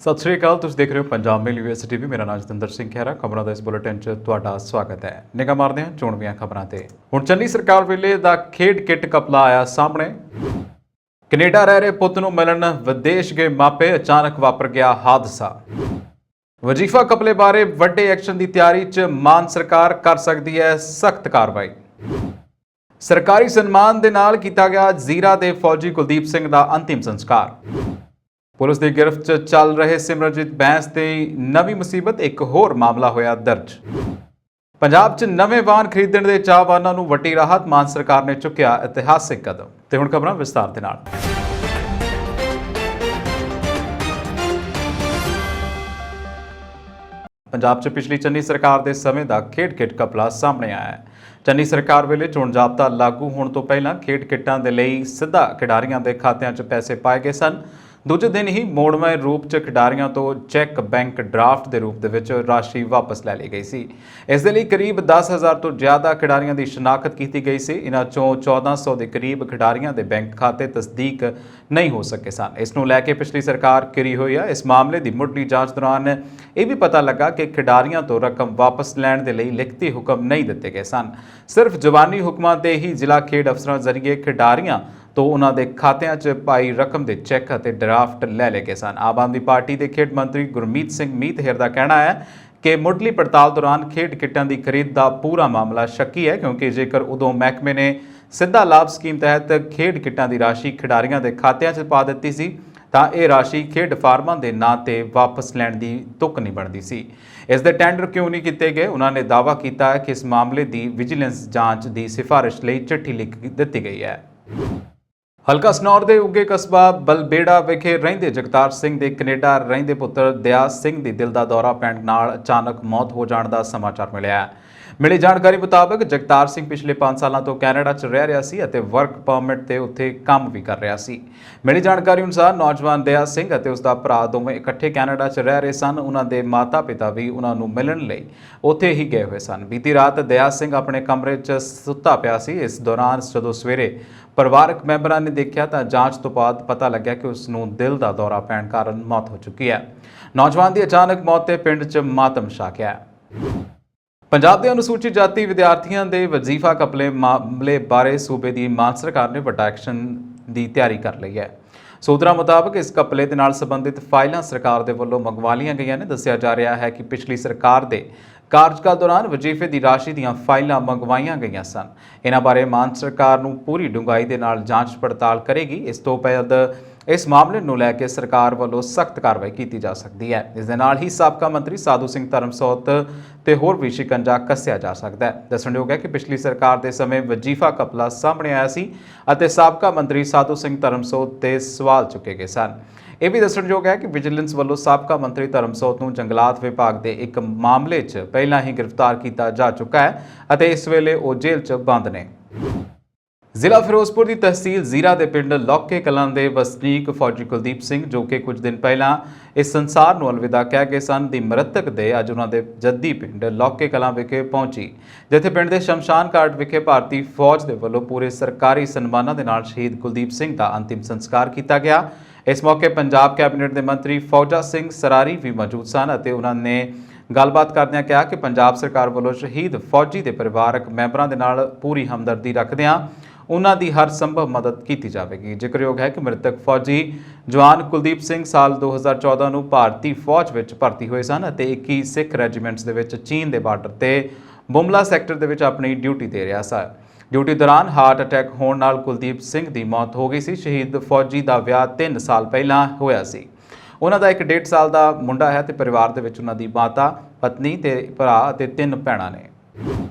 ਸਤਿ ਸ਼੍ਰੀ ਅਕਾਲ। ਤੁਸੀਂ ਦੇਖ ਰਹੇ ਹੋ ਪੰਜਾਬ ਮੇਲ ਯੂਐਸ ਟੀਵੀ। ਮੇਰਾ ਨਾਮ ਜਤਿੰਦਰ ਸਿੰਘ ਖਹਿਰਾ। ਖਬਰਾਂ ਦਾ ਇਸ ਬੁਲੇਟਿਨ 'ਚ ਤੁਹਾਡਾ ਸਵਾਗਤ ਹੈ। ਨਿਗਾਹ ਮਾਰਦੇ ਹਾਂ ਚੋਣਵੀਆਂ ਖਬਰਾਂ ਤੇ। ਹੁਣ ਚੰਨੀ ਸਰਕਾਰ ਵੇਲੇ ਦਾ ਖੇਡ ਕਿੱਟ ਘਪਲਾ ਆਇਆ ਸਾਹਮਣੇ। ਕੈਨੇਡਾ ਰਹਿ ਰਹੇ ਪੁੱਤ ਨੂੰ ਮਿਲਣ ਵਿਦੇਸ਼ ਗਏ ਮਾਪੇ, ਅਚਾਨਕ ਵਾਪਰ ਗਿਆ ਹਾਦਸਾ। ਵਜ਼ੀਫਾ ਘਪਲੇ ਬਾਰੇ ਵੱਡੇ ਐਕਸ਼ਨ ਦੀ ਤਿਆਰੀ 'ਚ ਮਾਨ ਸਰਕਾਰ ਕਰ ਸਕਦੀ ਹੈ ਸਖਤ ਕਾਰਵਾਈ। ਸਰਕਾਰੀ ਸਨਮਾਨ ਦੇ ਨਾਲ ਕੀਤਾ ਗਿਆ ਜ਼ੀਰਾ ਦੇ ਫੌਜੀ ਕੁਲਦੀਪ ਸਿੰਘ ਦਾ ਅੰਤਿਮ ਸੰਸਕਾਰ। ਪੁਲਿਸ ਦੀ ਗਿਰਫਤ 'ਚ ਚੱਲ ਰਹੇ ਸਿਮਰਨਜੀਤ ਬੈਂਸ ਤੇ ਨਵੀਂ ਮੁਸੀਬਤ, ਇੱਕ ਹੋਰ ਮਾਮਲਾ ਹੋਇਆ ਦਰਜ। ਪੰਜਾਬ 'ਚ ਨਵੇਂ ਵਾਹਨ ਖਰੀਦਣ ਦੇ ਚਾਹਵਾਨਾਂ ਨੂੰ ਵੱਡੀ ਰਾਹਤ, ਮਾਨ ਸਰਕਾਰ ਨੇ ਚੁੱਕਿਆ ਇਤਿਹਾਸਿਕ ਕਦਮ। ਤੇ ਹੁਣ ਖਬਰਾਂ ਵਿਸਤਾਰ ਦੇ ਨਾਲ। ਪੰਜਾਬ 'ਚ ਪਿਛਲੀ ਚੰਨੀ ਸਰਕਾਰ ਦੇ ਸਮੇਂ ਦਾ ਖੇਡ ਕਿੱਟ ਘਪਲਾ ਸਾਹਮਣੇ ਆਇਆ ਹੈ। ਚੰਨੀ ਸਰਕਾਰ ਵੇਲੇ ਚੋਣ ਜ਼ਾਬਤਾ ਲਾਗੂ ਹੋਣ ਤੋਂ ਪਹਿਲਾਂ ਖੇਡ ਕਿੱਟਾਂ ਦੇ ਲਈ ਸਿੱਧਾ ਖਿਡਾਰੀਆਂ ਦੇ ਖਾਤਿਆਂ 'ਚ ਪੈਸੇ ਪਾਏ ਗਏ ਸਨ। ਦੂਜੇ ਦਿਨ ਹੀ ਮੋੜਵੇਂ ਰੂਪ 'ਚ ਖਿਡਾਰੀਆਂ ਤੋਂ ਚੈੱਕ ਬੈਂਕ ਡਰਾਫਟ ਦੇ ਰੂਪ ਦੇ ਵਿੱਚ ਰਾਸ਼ੀ ਵਾਪਸ ਲੈ ਲਈ ਗਈ ਸੀ। ਇਸ ਦੇ ਲਈ ਕਰੀਬ 10,000 ਤੋਂ ਜ਼ਿਆਦਾ ਖਿਡਾਰੀਆਂ ਦੀ ਸ਼ਨਾਖਤ ਕੀਤੀ ਗਈ ਸੀ। ਇਹਨਾਂ 'ਚੋਂ 1400 ਦੇ ਕਰੀਬ ਖਿਡਾਰੀਆਂ ਦੇ ਬੈਂਕ ਖਾਤੇ ਤਸਦੀਕ ਨਹੀਂ ਹੋ ਸਕੇ ਸਨ। ਇਸ ਨੂੰ ਲੈ ਕੇ ਪਿਛਲੀ ਸਰਕਾਰ ਘਿਰੀ ਹੋਈ ਹੈ। ਇਸ ਮਾਮਲੇ ਦੀ ਮੁੱਢਲੀ ਜਾਂਚ ਦੌਰਾਨ ਇਹ ਵੀ ਪਤਾ ਲੱਗਾ ਕਿ ਖਿਡਾਰੀਆਂ ਤੋਂ ਰਕਮ ਵਾਪਸ ਲੈਣ ਦੇ ਲਈ ਲਿਖਤੀ ਹੁਕਮ ਨਹੀਂ ਦਿੱਤੇ ਗਏ ਸਨ। ਸਿਰਫ ਜ਼ੁਬਾਨੀ ਹੁਕਮਾਂ ਤੇ ਹੀ ਜ਼ਿਲ੍ਹਾ ਖੇਡ ਅਫਸਰਾਂ ਜ਼ਰੀਏ ਖਿਡਾਰੀਆਂ ਤੋਂ ਉਹਨਾਂ ਦੇ ਖਾਤਿਆਂ 'ਚ ਪਾਈ ਰਕਮ ਦੇ ਚੈੱਕ ਅਤੇ ਡਰਾਫਟ ਲੈ ਲਏ ਗਏ ਸਨ। ਆਮ ਆਦਮੀ ਪਾਰਟੀ ਦੇ ਖੇਡ ਮੰਤਰੀ ਗੁਰਮੀਤ ਸਿੰਘ ਮੀਤਹਿਰ ਦਾ ਕਹਿਣਾ ਹੈ ਕਿ ਮੁੱਢਲੀ ਪੜਤਾਲ ਦੌਰਾਨ ਖੇਡ ਕਿੱਟਾਂ ਦੀ ਖਰੀਦ ਦਾ ਪੂਰਾ ਮਾਮਲਾ ਸ਼ੱਕੀ ਹੈ, ਕਿਉਂਕਿ ਜੇਕਰ ਉਦੋਂ ਮਹਿਕਮੇ ਨੇ ਸਿੱਧਾ ਲਾਭ ਸਕੀਮ ਤਹਿਤ ਖੇਡ ਕਿੱਟਾਂ ਦੀ ਰਾਸ਼ੀ ਖਿਡਾਰੀਆਂ ਦੇ ਖਾਤਿਆਂ 'ਚ ਪਾ ਦਿੱਤੀ ਸੀ ਤਾਂ ਇਹ ਰਾਸ਼ੀ ਖੇਡ ਫਾਰਮਾਂ ਦੇ ਨਾਂ ਤੇ ਵਾਪਸ ਲੈਣ ਦੀ ਤੁਕ ਨਹੀਂ ਬਣਦੀ ਸੀ। ਇਸ ਦੇ ਟੈਂਡਰ ਕਿਉਂ ਨਹੀਂ ਕੀਤੇ ਗਏ? ਉਹਨਾਂ ਨੇ ਦਾਅਵਾ ਕੀਤਾ ਹੈ ਕਿ ਇਸ ਮਾਮਲੇ ਦੀ ਵਿਜੀਲੈਂਸ ਜਾਂਚ ਦੀ ਸਿਫਾਰਿਸ਼ ਲਈ ਚਿੱਠੀ ਲਿਖ ਦਿੱਤੀ ਗਈ ਹੈ। ਹਲਕਾ ਸਨੌਰ ਦੇ ਉੱਗੇ ਕਸਬਾ ਬਲਬੇੜਾ ਵਿਖੇ ਰਹਿੰਦੇ ਜਗਤਾਰ ਸਿੰਘ ਦੇ ਕੈਨੇਡਾ ਰਹਿੰਦੇ ਪੁੱਤਰ ਦਿਆਸ ਸਿੰਘ ਦੀ ਦਿਲ ਦਾ ਦੌਰਾ ਪੈਣ ਨਾਲ ਅਚਾਨਕ ਮੌਤ ਹੋ ਜਾਣ ਦਾ ਸਮਾਚਾਰ ਮਿਲਿਆ ਹੈ। ਮਿਲੀ ਜਾਣਕਾਰੀ ਮੁਤਾਬਕ ਜਗਤਾਰ ਸਿੰਘ ਪਿਛਲੇ 5 ਸਾਲਾਂ ਤੋਂ ਕੈਨੇਡਾ 'ਚ ਰਹਿ ਰਿਹਾ ਸੀ ਅਤੇ ਵਰਕ ਪਰਮਿਟ ਤੇ ਉੱਥੇ ਕੰਮ ਵੀ ਕਰ ਰਿਹਾ ਸੀ। ਮਿਲੀ ਜਾਣਕਾਰੀ ਅਨੁਸਾਰ ਨੌਜਵਾਨ ਦਿਆਸ ਸਿੰਘ ਅਤੇ ਉਸ ਦਾ ਭਰਾ ਦੋਵੇਂ ਇਕੱਠੇ ਕੈਨੇਡਾ 'ਚ ਰਹਿ ਰਹੇ ਸਨ। ਉਹਨਾਂ ਦੇ ਮਾਤਾ-ਪਿਤਾ ਵੀ ਉਹਨਾਂ ਨੂੰ ਮਿਲਣ ਲਈ ਉੱਥੇ ਹੀ ਗਏ ਹੋਏ ਸਨ। ਬੀਤੀ ਰਾਤ ਦਿਆਸ ਸਿੰਘ ਆਪਣੇ ਕਮਰੇ 'ਚ ਸੁੱਤਾ ਪਿਆ ਸੀ। ਇਸ ਦੌਰਾਨ ਜਦੋਂ ਸਵੇਰੇ ਪਰਿਵਾਰਕ ਮੈਂਬਰਾਂ ਨੇ ਦੇਖਿਆ ਤਾਂ ਜਾਂਚ ਤੋਂ ਬਾਅਦ ਪਤਾ ਲੱਗਿਆ ਕਿ ਉਸ ਨੂੰ ਦਿਲ ਦਾ ਦੌਰਾ ਪੈਣ ਕਾਰਨ ਮੌਤ ਹੋ ਚੁੱਕੀ ਹੈ। ਨੌਜਵਾਨ ਦੀ ਅਚਾਨਕ ਮੌਤ ਤੇ ਪਿੰਡ 'ਚ ਮਾਤਮ ਛਾ ਗਿਆ। ਪੰਜਾਬ ਦੇ ਅਨੁਸੂਚਿਤ ਜਾਤੀ ਵਿਦਿਆਰਥੀਆਂ ਦੇ ਵਜ਼ੀਫਾ ਘਪਲੇ ਮਾਮਲੇ ਬਾਰੇ ਸੂਬੇ ਦੀ ਮਾਨ ਸਰਕਾਰ ਨੇ ਵੱਡਾ ਐਕਸ਼ਨ ਦੀ ਤਿਆਰੀ ਕਰ ਲਈ ਹੈ। ਸੂਤਰਾਂ ਮੁਤਾਬਕ ਇਸ ਘਪਲੇ ਦੇ ਨਾਲ ਸੰਬੰਧਿਤ ਫਾਈਲਾਂ ਸਰਕਾਰ ਦੇ ਵੱਲੋਂ ਮੰਗਵਾ ਲਈਆਂ ਗਈਆਂ ਨੇ। ਦੱਸਿਆ ਜਾ ਰਿਹਾ ਹੈ ਕਿ ਪਿਛਲੀ ਸਰਕਾਰ ਦੇ ਕਾਰਜਕਾਲ ਦੌਰਾਨ ਵਜ਼ੀਫੇ ਦੀ ਰਾਸ਼ੀ ਦੀਆਂ ਫਾਈਲਾਂ ਮੰਗਵਾਈਆਂ ਗਈਆਂ ਸਨ। ਇਹਨਾਂ ਬਾਰੇ ਮਾਨ ਸਰਕਾਰ ਨੂੰ ਪੂਰੀ ਡੂੰਘਾਈ ਦੇ ਨਾਲ ਜਾਂਚ ਪੜਤਾਲ ਕਰੇਗੀ। ਇਸ ਤੋਂ ਬਾਅਦ ਇਸ ਮਾਮਲੇ ਨੂੰ ਲੈ ਕੇ ਸਰਕਾਰ ਵੱਲੋਂ ਸਖਤ ਕਾਰਵਾਈ ਕੀਤੀ ਜਾ ਸਕਦੀ ਹੈ। ਇਸ ਦੇ ਨਾਲ ਹੀ ਸਾਬਕਾ ਮੰਤਰੀ ਸਾਧੂ ਸਿੰਘ ਧਰਮਸੋਤ ਤੇ ਹੋਰ ਵੀ ਸ਼ਿਕੰਜਾ ਕੱਸਿਆ ਜਾ ਸਕਦਾ ਹੈ। ਦੱਸਣਯੋਗ ਹੈ ਕਿ ਪਿਛਲੀ ਸਰਕਾਰ ਦੇ ਸਮੇਂ ਵਜ਼ੀਫਾ ਘਪਲਾ ਸਾਹਮਣੇ ਆਇਆ ਸੀ ਅਤੇ ਸਾਬਕਾ ਮੰਤਰੀ ਸਾਧੂ ਸਿੰਘ ਧਰਮਸੋਤ ਤੇ ਸਵਾਲ ਚੁੱਕੇ ਗਏ ਸਨ। ਇਹ ਵੀ ਦੱਸਣਯੋਗ ਹੈ ਕਿ ਵਿਜੀਲੈਂਸ ਵੱਲੋਂ ਸਾਬਕਾ ਮੰਤਰੀ ਧਰਮਸੋਤ ਨੂੰ ਜੰਗਲਾਤ ਵਿਭਾਗ ਦੇ ਇੱਕ ਮਾਮਲੇ 'ਚ ਪਹਿਲਾਂ ਹੀ ਗ੍ਰਿਫਤਾਰ ਕੀਤਾ ਜਾ ਚੁੱਕਾ ਹੈ ਅਤੇ ਇਸ ਵੇਲੇ ਉਹ ਜੇਲ੍ਹ 'ਚ ਬੰਦ ਨੇ। ਜ਼ਿਲ੍ਹਾ ਫਿਰੋਜ਼ਪੁਰ ਦੀ ਤਹਿਸੀਲ ਜ਼ੀਰਾ ਦੇ ਪਿੰਡ ਲੌਕੇ ਕਲਾਂ ਦੇ ਵਸਨੀਕ ਫੌਜੀ ਕੁਲਦੀਪ ਸਿੰਘ, ਜੋ ਕਿ ਕੁਝ ਦਿਨ ਪਹਿਲਾਂ ਇਸ ਸੰਸਾਰ ਨੂੰ ਅਲਵਿਦਾ ਕਹਿ ਗਏ ਸਨ, ਦੀ ਮ੍ਰਿਤਕ ਦੇ ਅੱਜ ਉਹਨਾਂ ਦੇ ਜੱਦੀ ਪਿੰਡ ਲੌਕੇ ਕਲਾਂ ਵਿਖੇ ਪਹੁੰਚੀ, ਜਿੱਥੇ ਪਿੰਡ ਦੇ ਸ਼ਮਸ਼ਾਨ ਘਾਟ ਵਿਖੇ ਭਾਰਤੀ ਫੌਜ ਦੇ ਵੱਲੋਂ ਪੂਰੇ ਸਰਕਾਰੀ ਸਨਮਾਨਾਂ ਦੇ ਨਾਲ ਸ਼ਹੀਦ ਕੁਲਦੀਪ ਸਿੰਘ ਦਾ ਅੰਤਿਮ ਸੰਸਕਾਰ ਕੀਤਾ ਗਿਆ। ਇਸ ਮੌਕੇ ਪੰਜਾਬ ਕੈਬਨਿਟ ਦੇ ਮੰਤਰੀ ਫੌਜਾ ਸਿੰਘ ਸਰਾਰੀ ਵੀ ਮੌਜੂਦ ਸਨ ਅਤੇ ਉਹਨਾਂ ਨੇ ਗੱਲਬਾਤ ਕਰਦਿਆਂ ਕਿਹਾ ਕਿ ਪੰਜਾਬ ਸਰਕਾਰ ਵੱਲੋਂ ਸ਼ਹੀਦ ਫੌਜੀ ਦੇ ਪਰਿਵਾਰਕ ਮੈਂਬਰਾਂ ਦੇ ਨਾਲ ਪੂਰੀ ਹਮਦਰਦੀ ਰੱਖਦਿਆਂ ਉਹਨਾਂ ਦੀ ਹਰ ਸੰਭਵ ਮਦਦ ਕੀਤੀ ਜਾਵੇਗੀ। ਜ਼ਿਕਰਯੋਗ ਹੈ ਕਿ ਮ੍ਰਿਤਕ ਫੌਜੀ ਜਵਾਨ ਕੁਲਦੀਪ ਸਿੰਘ ਸਾਲ 2014 ਨੂੰ ਭਾਰਤੀ ਫੌਜ ਵਿੱਚ ਭਰਤੀ ਹੋਏ ਸਨ ਅਤੇ 21 ਸਿੱਖ ਰੈਜੀਮੈਂਟਸ ਦੇ ਵਿੱਚ ਚੀਨ ਦੇ ਬਾਰਡਰ ਤੇ ਬੁਮਲਾ ਸੈਕਟਰ ਦੇ ਵਿੱਚ ਆਪਣੀ ਡਿਊਟੀ ਦੇ ਰਿਹਾ ਸੀ। ਡਿਊਟੀ ਦੌਰਾਨ ਹਾਰਟ ਅਟੈਕ ਹੋਣ ਨਾਲ ਕੁਲਦੀਪ ਸਿੰਘ ਦੀ ਮੌਤ ਹੋ ਗਈ ਸੀ। ਸ਼ਹੀਦ ਫੌਜੀ ਦਾ ਵਿਆਹ 3 ਸਾਲ ਪਹਿਲਾਂ ਹੋਇਆ ਸੀ। ਉਹਨਾਂ ਦਾ ਇੱਕ 1.5 ਸਾਲ ਦਾ ਮੁੰਡਾ ਹੈ ਤੇ ਪਰਿਵਾਰ ਦੇ ਵਿੱਚ ਉਹਨਾਂ ਦੀ ਮਾਤਾ, ਪਤਨੀ ਤੇ ਭਰਾ ਅਤੇ 3 ਭੈਣਾਂ ਨੇ।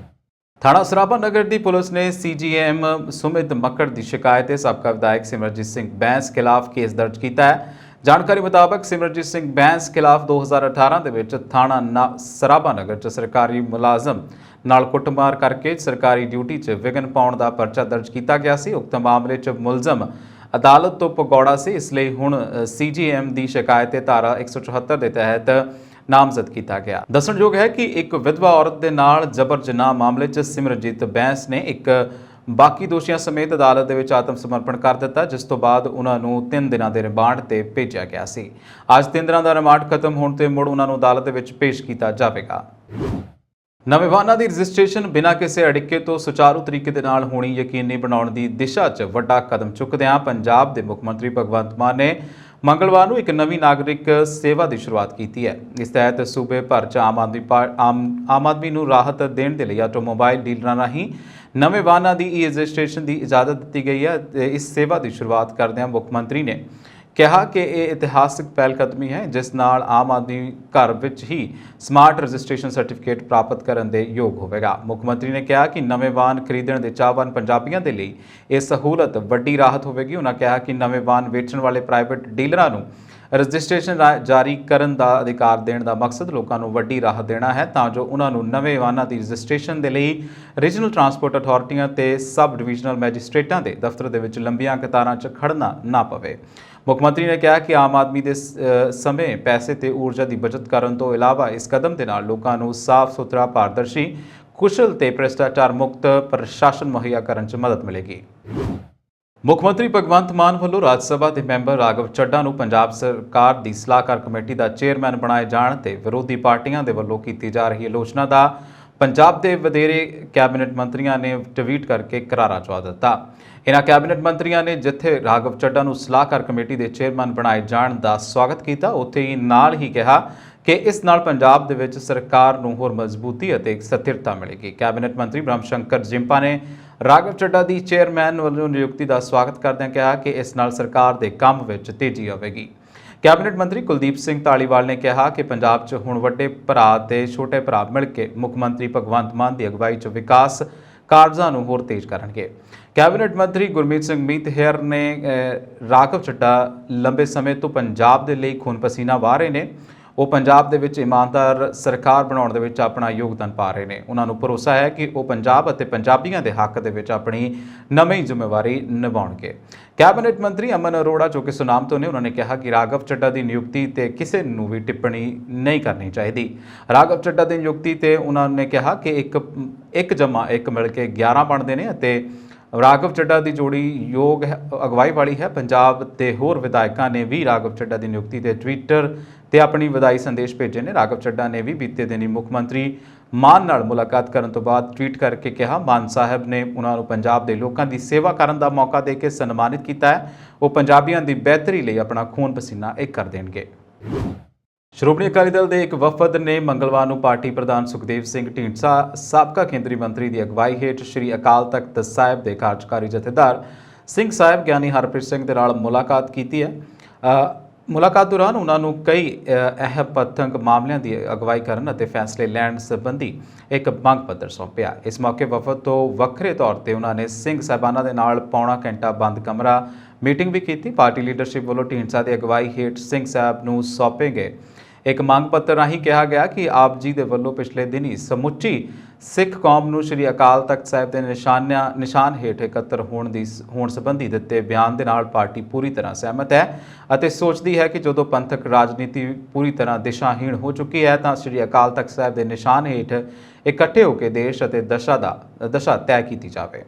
ਥਾਣਾ ਸਰਾਭਾ ਨਗਰ ਦੀ ਪੁਲਿਸ ਨੇ CGM ਸੁਮਿਤ ਮੱਕੜ ਦੀ ਸ਼ਿਕਾਇਤ ਤੇ ਸਾਬਕਾ ਵਿਧਾਇਕ ਸਿਮਰਨਜੀਤ ਸਿੰਘ ਬੈਂਸ ਖਿਲਾਫ ਕੇਸ ਦਰਜ ਕੀਤਾ ਹੈ। ਜਾਣਕਾਰੀ ਮੁਤਾਬਕ ਸਿਮਰਨਜੀਤ ਸਿੰਘ ਬੈਂਸ ਖਿਲਾਫ 2018 ਦੇ ਵਿੱਚ ਥਾਣਾ ਸਰਾਭਾ ਨਗਰ 'ਚ ਸਰਕਾਰੀ ਮੁਲਾਜ਼ਮ ਨਾਲ ਕੁੱਟਮਾਰ ਕਰਕੇ ਸਰਕਾਰੀ ਡਿਊਟੀ 'ਚ ਵਿਘਨ ਪਾਉਣ ਦਾ ਪਰਚਾ ਦਰਜ ਕੀਤਾ ਗਿਆ ਸੀ। ਉਕਤ ਮਾਮਲੇ 'ਚ ਮੁਲਜ਼ਮ ਅਦਾਲਤ ਤੋਂ ਭਗੌੜਾ ਸੀ। ਇਸ ਲਈ ਹੁਣ CGM ਦੀ ਸ਼ਿਕਾਇਤ ਤੇ ਧਾਰਾ 174 ਦੇ ਤਹਿਤ ਨਾਮਜ਼ਦ ਕੀਤਾ ਗਿਆ। ਦੱਸਣਯੋਗ ਹੈ ਕਿ ਇੱਕ ਵਿਧਵਾ ਔਰਤ ਦੇ ਨਾਲ ਜਬਰ ਜਨਾਹ ਮਾਮਲੇ 'ਚ ਸਿਮਰਨਜੀਤ ਬੈਂਸ ਨੇ ਇੱਕ ਬਾਕੀ ਦੋਸ਼ੀਆਂ ਸਮੇਤ ਅਦਾਲਤ ਦੇ ਵਿੱਚ ਆਤਮ ਸਮਰਪਣ ਕਰ ਦਿੱਤਾ, ਜਿਸ ਤੋਂ ਬਾਅਦ ਉਹਨਾਂ ਨੂੰ 3 ਦਿਨਾਂ ਦੇ ਰਿਮਾਂਡ ਤੇ ਭੇਜਿਆ ਗਿਆ ਸੀ। ਅੱਜ 3 ਦਿਨਾਂ ਦਾ ਰਿਮਾਂਡ ਖਤਮ ਹੋਣ ਤੇ ਮੁੜ ਉਹਨਾਂ ਨੂੰ ਅਦਾਲਤ ਦੇ ਵਿੱਚ ਪੇਸ਼ ਕੀਤਾ ਜਾਵੇਗਾ। ਨਵੇਂ ਵਾਹਨਾਂ ਦੀ ਰਜਿਸਟ੍ਰੇਸ਼ਨ ਬਿਨਾਂ ਕਿਸੇ ਅੜਿੱਕੇ ਤੋਂ ਸੁਚਾਰੂ ਤਰੀਕੇ ਦੇ ਨਾਲ ਹੋਣੀ ਯਕੀਨੀ ਬਣਾਉਣ ਦੀ ਦਿਸ਼ਾ 'ਚ ਵੱਡਾ ਕਦਮ ਚੁੱਕਦਿਆਂ ਪੰਜਾਬ ਦੇ ਮੁੱਖ ਮੰਤਰੀ ਭਗਵੰਤ ਮਾਨ ਨੇ ਮੰਗਲਵਾਰ ਨੂੰ ਇੱਕ ਨਵੀਂ ਨਾਗਰਿਕ ਸੇਵਾ ਦੀ ਸ਼ੁਰੂਆਤ ਕੀਤੀ ਹੈ। ਇਸ ਤਹਿਤ ਸੂਬੇ ਭਰ 'ਚ ਆਮ ਆਦਮੀ ਨੂੰ ਰਾਹਤ ਦੇਣ ਦੇ ਲਈ ਆਟੋਮੋਬਾਈਲ ਡੀਲਰਾਂ ਰਾਹੀਂ ਨਵੇਂ ਵਾਹਨਾਂ ਦੀ ਰਜਿਸਟ੍ਰੇਸ਼ਨ ਦੀ ਇਜਾਜ਼ਤ ਦਿੱਤੀ ਗਈ ਹੈ। ਇਸ ਸੇਵਾ ਦੀ ਸ਼ੁਰੂਆਤ ਕਰਦਿਆਂ ਮੁੱਖ ਮੰਤਰੀ ਨੇ ਕਿਹਾ ਕਿ ਇਹ ਇਤਿਹਾਸਕ ਪਹਿਲਕਦਮੀ ਹੈ, ਜਿਸ ਨਾਲ ਆਮ ਆਦਮੀ ਘਰ ਵਿੱਚ ਹੀ ਸਮਾਰਟ ਰਜਿਸਟ੍ਰੇਸ਼ਨ ਸਰਟੀਫਿਕੇਟ ਪ੍ਰਾਪਤ ਕਰਨ ਦੇ ਯੋਗ ਹੋਵੇਗਾ। ਮੁੱਖ ਮੰਤਰੀ ਨੇ ਕਿਹਾ ਕਿ ਨਵੇਂ ਵਾਹਨ ਖਰੀਦਣ ਦੇ ਚਾਹਵਾਨ ਪੰਜਾਬੀਆਂ ਦੇ ਲਈ ਇਹ ਸਹੂਲਤ ਵੱਡੀ ਰਾਹਤ ਹੋਵੇਗੀ। ਉਹਨਾਂ ਕਿਹਾ ਕਿ ਨਵੇਂ ਵਾਹਨ ਵੇਚਣ ਵਾਲੇ ਪ੍ਰਾਈਵੇਟ ਡੀਲਰਾਂ ਨੂੰ ਰਜਿਸਟ੍ਰੇਸ਼ਨ ਜਾਰੀ ਕਰਨ ਦਾ ਅਧਿਕਾਰ ਦੇਣ ਦਾ ਮਕਸਦ ਲੋਕਾਂ ਨੂੰ ਵੱਡੀ ਰਾਹਤ ਦੇਣਾ ਹੈ, ਤਾਂ ਜੋ ਉਹਨਾਂ ਨੂੰ ਨਵੇਂ ਵਾਹਨਾਂ ਦੀ ਰਜਿਸਟ੍ਰੇਸ਼ਨ ਦੇ ਲਈ ਰੀਜਨਲ ਟਰਾਂਸਪੋਰਟ ਅਥਾਰਟੀਆਂ ਤੇ ਸਬ ਡਿਵੀਜ਼ਨਲ ਮੈਜਿਸਟ੍ਰੇਟਾਂ ਦੇ ਦਫ਼ਤਰ ਦੇ ਵਿੱਚ ਲੰਬੀਆਂ ਕਤਾਰਾਂ 'ਚ ਖੜਨਾ ਨਾ ਪਵੇ। ਮੁੱਖ ਮੰਤਰੀ ਨੇ ਕਿਹਾ ਕਿ ਆਮ ਆਦਮੀ ਦੇ ਸਮੇਂ, ਪੈਸੇ ਤੇ ਊਰਜਾ ਦੀ ਬਚਤ ਕਰਨ ਤੋਂ ਇਲਾਵਾ ਇਸ ਕਦਮ ਦੇ ਨਾਲ ਲੋਕਾਂ ਨੂੰ ਸਾਫ਼ ਸੁਥਰਾ, ਪਾਰਦਰਸ਼ੀ, ਕੁਸ਼ਲ ਤੇ ਭ੍ਰਿਸ਼ਟਾਚਾਰ ਮੁਕਤ ਪ੍ਰਸ਼ਾਸਨ ਮੁਹੱਈਆ ਕਰਨ 'ਚ ਮਦਦ ਮਿਲੇਗੀ। ਮੁੱਖ ਮੰਤਰੀ ਭਗਵੰਤ ਮਾਨ ਵੱਲੋਂ ਰਾਜ ਸਭਾ ਦੇ ਮੈਂਬਰ ਰਾਘਵ ਚੱਡਾ ਨੂੰ ਪੰਜਾਬ ਸਰਕਾਰ ਦੀ ਸਲਾਹਕਾਰ ਕਮੇਟੀ ਦਾ ਚੇਅਰਮੈਨ ਬਣਾਏ ਜਾਣ ਤੇ ਵਿਰੋਧੀ ਪਾਰਟੀਆਂ ਦੇ ਵੱਲੋਂ ਕੀਤੀ ਜਾ ਰਹੀ ਆਲੋਚਨਾ ਦਾ ਪੰਜਾਬ ਦੇ ਵਧੇਰੇ ਕੈਬਨਿਟ ਮੰਤਰੀਆਂ ਨੇ ਟਵੀਟ ਕਰਕੇ ਕਰਾਰਾ ਜਵਾਬ ਦਿੱਤਾ। ਇਨ੍ਹਾਂ ਕੈਬਨਿਟ ਮੰਤਰੀਆਂ ਨੇ ਜਿੱਥੇ ਰਾਘਵ ਚੱਡਾ ਨੂੰ ਸਲਾਹਕਾਰ ਕਮੇਟੀ ਦੇ ਚੇਅਰਮੈਨ ਬਣਾਏ ਜਾਣ ਦਾ ਸਵਾਗਤ ਕੀਤਾ, ਉੱਥੇ ਹੀ ਨਾਲ ਹੀ ਕਿਹਾ ਕਿ ਇਸ ਨਾਲ ਪੰਜਾਬ ਦੇ ਵਿੱਚ ਸਰਕਾਰ ਨੂੰ ਹੋਰ ਮਜ਼ਬੂਤੀ ਅਤੇ ਸਥਿਰਤਾ ਮਿਲੇਗੀ। ਕੈਬਨਿਟ ਮੰਤਰੀ ਬ੍ਰਹਮ ਸ਼ੰਕਰ ਜਿੰਪਾ ਨੇ ਰਾਘਵ ਚੱਡਾ ਦੀ ਚੇਅਰਮੈਨ ਵੱਲੋਂ ਨਿਯੁਕਤੀ ਦਾ ਸਵਾਗਤ ਕਰਦਿਆਂ ਕਿਹਾ ਕਿ ਇਸ ਨਾਲ ਸਰਕਾਰ ਦੇ ਕੰਮ ਵਿੱਚ ਤੇਜ਼ੀ ਆਵੇਗੀ। ਕੈਬਨਿਟ ਮੰਤਰੀ ਕੁਲਦੀਪ ਸਿੰਘ ਧਾਲੀਵਾਲ ਨੇ ਕਿਹਾ ਕਿ ਪੰਜਾਬ 'ਚ ਹੁਣ ਵੱਡੇ ਭਰਾ ਤੇ ਛੋਟੇ ਭਰਾ ਮਿਲ ਕੇ ਮੁੱਖ ਮੰਤਰੀ ਭਗਵੰਤ ਮਾਨ ਦੀ ਅਗਵਾਈ 'ਚ ਵਿਕਾਸ ਕਾਰਜਾਂ ਨੂੰ ਹੋਰ ਤੇਜ਼ ਕਰਨਗੇ। ਕੈਬਨਿਟ ਮੰਤਰੀ ਗੁਰਮੀਤ ਸਿੰਘ ਮੀਤਹਿਰ ਨੇ ਰਾਘਵ ਚੱਡਾ ਲੰਬੇ ਸਮੇਂ ਤੋਂ ਪੰਜਾਬ ਦੇ ਲਈ ਖੂਨ ਪਸੀਨਾ ਵਹਾ ਰਹੇ ਨੇ। ਉਹ ਪੰਜਾਬ ਦੇ ਵਿੱਚ ਇਮਾਨਦਾਰ ਸਰਕਾਰ ਬਣਾਉਣ ਦੇ ਵਿੱਚ ਆਪਣਾ ਯੋਗਦਾਨ ਪਾ ਰਹੇ ਨੇ। ਉਹਨਾਂ ਨੂੰ ਭਰੋਸਾ ਹੈ ਕਿ ਉਹ ਪੰਜਾਬ ਅਤੇ ਪੰਜਾਬੀਆਂ ਦੇ ਹੱਕ ਦੇ ਵਿੱਚ ਆਪਣੀ ਨਵੀਂ ਜ਼ਿੰਮੇਵਾਰੀ ਨਿਭਾਉਣਗੇ। ਕੈਬਨਿਟ ਮੰਤਰੀ ਅਮਨ ਅਰੋੜਾ ਜੋ ਕਿ ਸੁਨਾਮ ਤੋਂ ਨੇ, ਉਹਨਾਂ ਨੇ ਕਿਹਾ ਕਿ ਰਾਘਵ ਚੱਡਾ ਦੀ ਨਿਯੁਕਤੀ ਤੇ ਕਿਸੇ ਨੂੰ ਵੀ ਟਿੱਪਣੀ ਨਹੀਂ ਕਰਨੀ ਚਾਹੀਦੀ। ਰਾਘਵ ਚੱਡਾ ਦੀ ਨਿਯੁਕਤੀ ਤੇ ਉਹਨਾਂ ਨੇ ਕਿਹਾ ਕਿ ਇੱਕ ਜਮਾ ਇੱਕ ਮਿਲ ਕੇ 11 ਬਣਦੇ ਨੇ ਅਤੇ ਰਾਘਵ ਚੱਡਾ ਦੀ ਜੋੜੀ ਯੋਗ ਅਗਵਾਈ ਵਾਲੀ ਹੈ। ਪੰਜਾਬ ਦੇ ਹੋਰ ਵਿਧਾਇਕਾਂ ਨੇ ਵੀ ਰਾਘਵ ਚੱਡਾ ਦੀ ਨਿਯੁਕਤੀ ਤੇ ਟਵਿੱਟਰ ਤੇ ਆਪਣੀ ਵਧਾਈ ਸੰਦੇਸ਼ ਭੇਜੇ ਨੇ। ਰਾਘਵ ਚੱਡਾ ਨੇ ਵੀ ਬੀਤੇ ਦਿਨੀ ਮੁੱਖ ਮੰਤਰੀ ਮਾਨ ਨਾਲ ਮੁਲਾਕਾਤ ਕਰਨ ਤੋਂ ਬਾਅਦ ਟਵੀਟ ਕਰਕੇ ਕਿਹਾ ਮਾਨ ਸਾਹਿਬ ਨੇ ਉਹਨਾਂ ਨੂੰ ਪੰਜਾਬ ਦੇ ਲੋਕਾਂ ਦੀ ਸੇਵਾ ਕਰਨ ਦਾ ਮੌਕਾ ਦੇ ਕੇ ਸਨਮਾਨਿਤ ਕੀਤਾ ਹੈ। ਉਹ ਪੰਜਾਬੀਆਂ ਦੀ ਬਿਹਤਰੀ ਲਈ ਆਪਣਾ ਖੂਨ ਪਸੀਨਾ ਇੱਕ ਕਰ ਦੇਣਗੇ। ਸ਼੍ਰੋਮਣੀ ਅਕਾਲੀ ਦਲ ਦੇ ਇੱਕ ਵਫਦ ਨੇ ਮੰਗਲਵਾਰ ਨੂੰ ਪਾਰਟੀ ਪ੍ਰਧਾਨ ਸੁਖਦੇਵ ਸਿੰਘ ਢੀਂਡਸਾ, ਸਾਬਕਾ ਕੇਂਦਰੀ ਮੰਤਰੀ ਦੀ ਅਗਵਾਈ ਹੇਠ ਸ਼੍ਰੀ ਅਕਾਲ ਤਖਤ ਸਾਹਿਬ ਦੇ ਕਾਰਜਕਾਰੀ ਜਥੇਦਾਰ ਸਿੰਘ ਸਾਹਿਬ ਗਿਆਨੀ ਹਰਪ੍ਰੀਤ ਸਿੰਘ ਦੇ ਨਾਲ ਮੁਲਾਕਾਤ ਕੀਤੀ ਹੈ। ਮੁਲਾਕਾਤ ਦੌਰਾਨ ਉਹਨਾਂ ਨੂੰ ਕਈ ਅਹਿਮ ਪੱਖਕ ਮਾਮਲਿਆਂ ਦੀ ਅਗਵਾਈ ਕਰਨ ਅਤੇ ਫੈਸਲੇ ਲੈਣ ਸੰਬੰਧੀ ਇੱਕ ਮੰਗ ਪੱਤਰ ਸੌਂਪਿਆ। ਇਸ ਮੌਕੇ ਵਫਦ ਤੋਂ ਵੱਖਰੇ ਤੌਰ ਤੇ ਉਹਨਾਂ ਨੇ ਸਿੰਘ ਸਾਹਿਬਾਨਾਂ ਦੇ ਨਾਲ ਪੌਣਾ ਘੰਟਾ ਬੰਦ ਕਮਰਾ ਮੀਟਿੰਗ ਵੀ ਕੀਤੀ। ਪਾਰਟੀ ਲੀਡਰਸ਼ਿਪ ਵੱਲੋਂ ਢੀਂਡਸਾ ਦੀ ਅਗਵਾਈ ਹੇਠ ਸਿੰਘ ਸਾਹਿਬ ਨੂੰ ਸੌਂਪੇ ਗਏ ਇੱਕ ਮੰਗ ਪੱਤਰ ਰਾਹੀਂ ਕਿਹਾ ਗਿਆ ਕਿ ਆਪ ਜੀ ਦੇ ਵੱਲੋਂ ਪਿਛਲੇ ਦਿਨੀ ਸਮੁੱਚੀ ਸਿੱਖ ਕੌਮ ਨੂੰ ਸ਼੍ਰੀ ਅਕਾਲ ਤਖਤ ਸਾਹਿਬ ਦੇ ਨਿਸ਼ਾਨ ਹੇਠ ਇਕੱਤਰ ਹੋਣ ਸੰਬੰਧੀ ਦਿੱਤੇ ਬਿਆਨ ਦੇ ਨਾਲ ਪਾਰਟੀ ਪੂਰੀ ਤਰ੍ਹਾਂ ਸਹਿਮਤ ਹੈ ਅਤੇ ਸੋਚਦੀ ਹੈ ਕਿ ਜਦੋਂ ਪੰਥਕ ਰਾਜਨੀਤੀ ਪੂਰੀ ਤਰ੍ਹਾਂ ਦਿਸ਼ਾਹੀਣ ਹੋ ਚੁੱਕੀ ਹੈ ਤਾਂ ਸ਼੍ਰੀ ਅਕਾਲ ਤਖਤ ਸਾਹਿਬ ਦੇ ਨਿਸ਼ਾਨ ਹੇਠ ਇਕੱਠੇ ਹੋ ਕੇ ਦੇਸ਼ ਅਤੇ ਦਸ਼ਾ ਤੈਅ ਕੀਤੀ ਜਾਵੇ।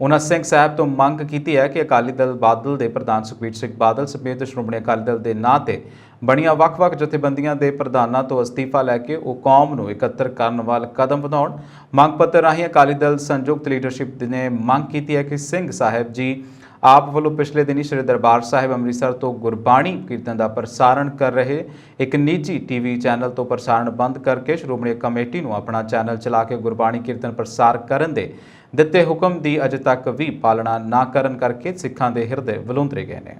ਉਹਨਾਂ ਸਿੰਘ ਸਾਹਿਬ ਤੋਂ ਮੰਗ ਕੀਤੀ ਹੈ ਕਿ ਅਕਾਲੀ ਦਲ ਬਾਦਲ ਦੇ ਪ੍ਰਧਾਨ ਸੁਖਬੀਰ ਸਿੰਘ ਬਾਦਲ ਸਮੇਤ ਸ਼੍ਰੋਮਣੀ ਅਕਾਲੀ ਦਲ ਦੇ ਨਾਂ ਤੇ ਬਣੀਆਂ ਵੱਖ-ਵੱਖ ਜਥੇਬੰਦੀਆਂ ਦੇ ਪ੍ਰਧਾਨਾਂ ਤੋਂ ਅਸਤੀਫਾ ਲੈ ਕੇ ਉਹ ਕੌਮ ਨੂੰ ਇਕੱਤਰ ਕਰਨ ਵੱਲ ਕਦਮ ਵਧਾਉਣ। ਮੰਗ ਪੱਤਰ ਰਾਹੀਂ ਅਕਾਲੀ ਦਲ ਸੰਯੁਕਤ ਲੀਡਰਸ਼ਿਪ ਨੇ ਮੰਗ ਕੀਤੀ ਹੈ ਕਿ ਸਿੰਘ ਸਾਹਿਬ ਜੀ ਆਪ ਵੱਲੋਂ ਪਿਛਲੇ ਦਿਨੀ ਸ੍ਰੀ ਦਰਬਾਰ ਸਾਹਿਬ ਅੰਮ੍ਰਿਤਸਰ ਤੋਂ ਗੁਰਬਾਣੀ ਕੀਰਤਨ ਦਾ ਪ੍ਰਸਾਰਣ ਕਰ ਰਹੇ ਇੱਕ ਨਿੱਜੀ ਟੀਵੀ ਚੈਨਲ ਤੋਂ ਪ੍ਰਸਾਰਣ ਬੰਦ ਕਰਕੇ ਸ਼੍ਰੋਮਣੀ ਕਮੇਟੀ ਨੂੰ ਆਪਣਾ ਚੈਨਲ ਚਲਾ ਕੇ ਗੁਰਬਾਣੀ ਕੀਰਤਨ ਪ੍ਰਸਾਰ ਕਰਨ ਦੇ ਦਿੱਤੇ ਹੁਕਮ ਦੀ ਅਜੇ ਤੱਕ ਵੀ ਪਾਲਣਾ ਨਾ ਕਰਨ ਕਰਕੇ ਸਿੱਖਾਂ ਦੇ ਹਿਰਦੇ ਵਲੂੰਧਰੇ ਗਏ ਨੇ।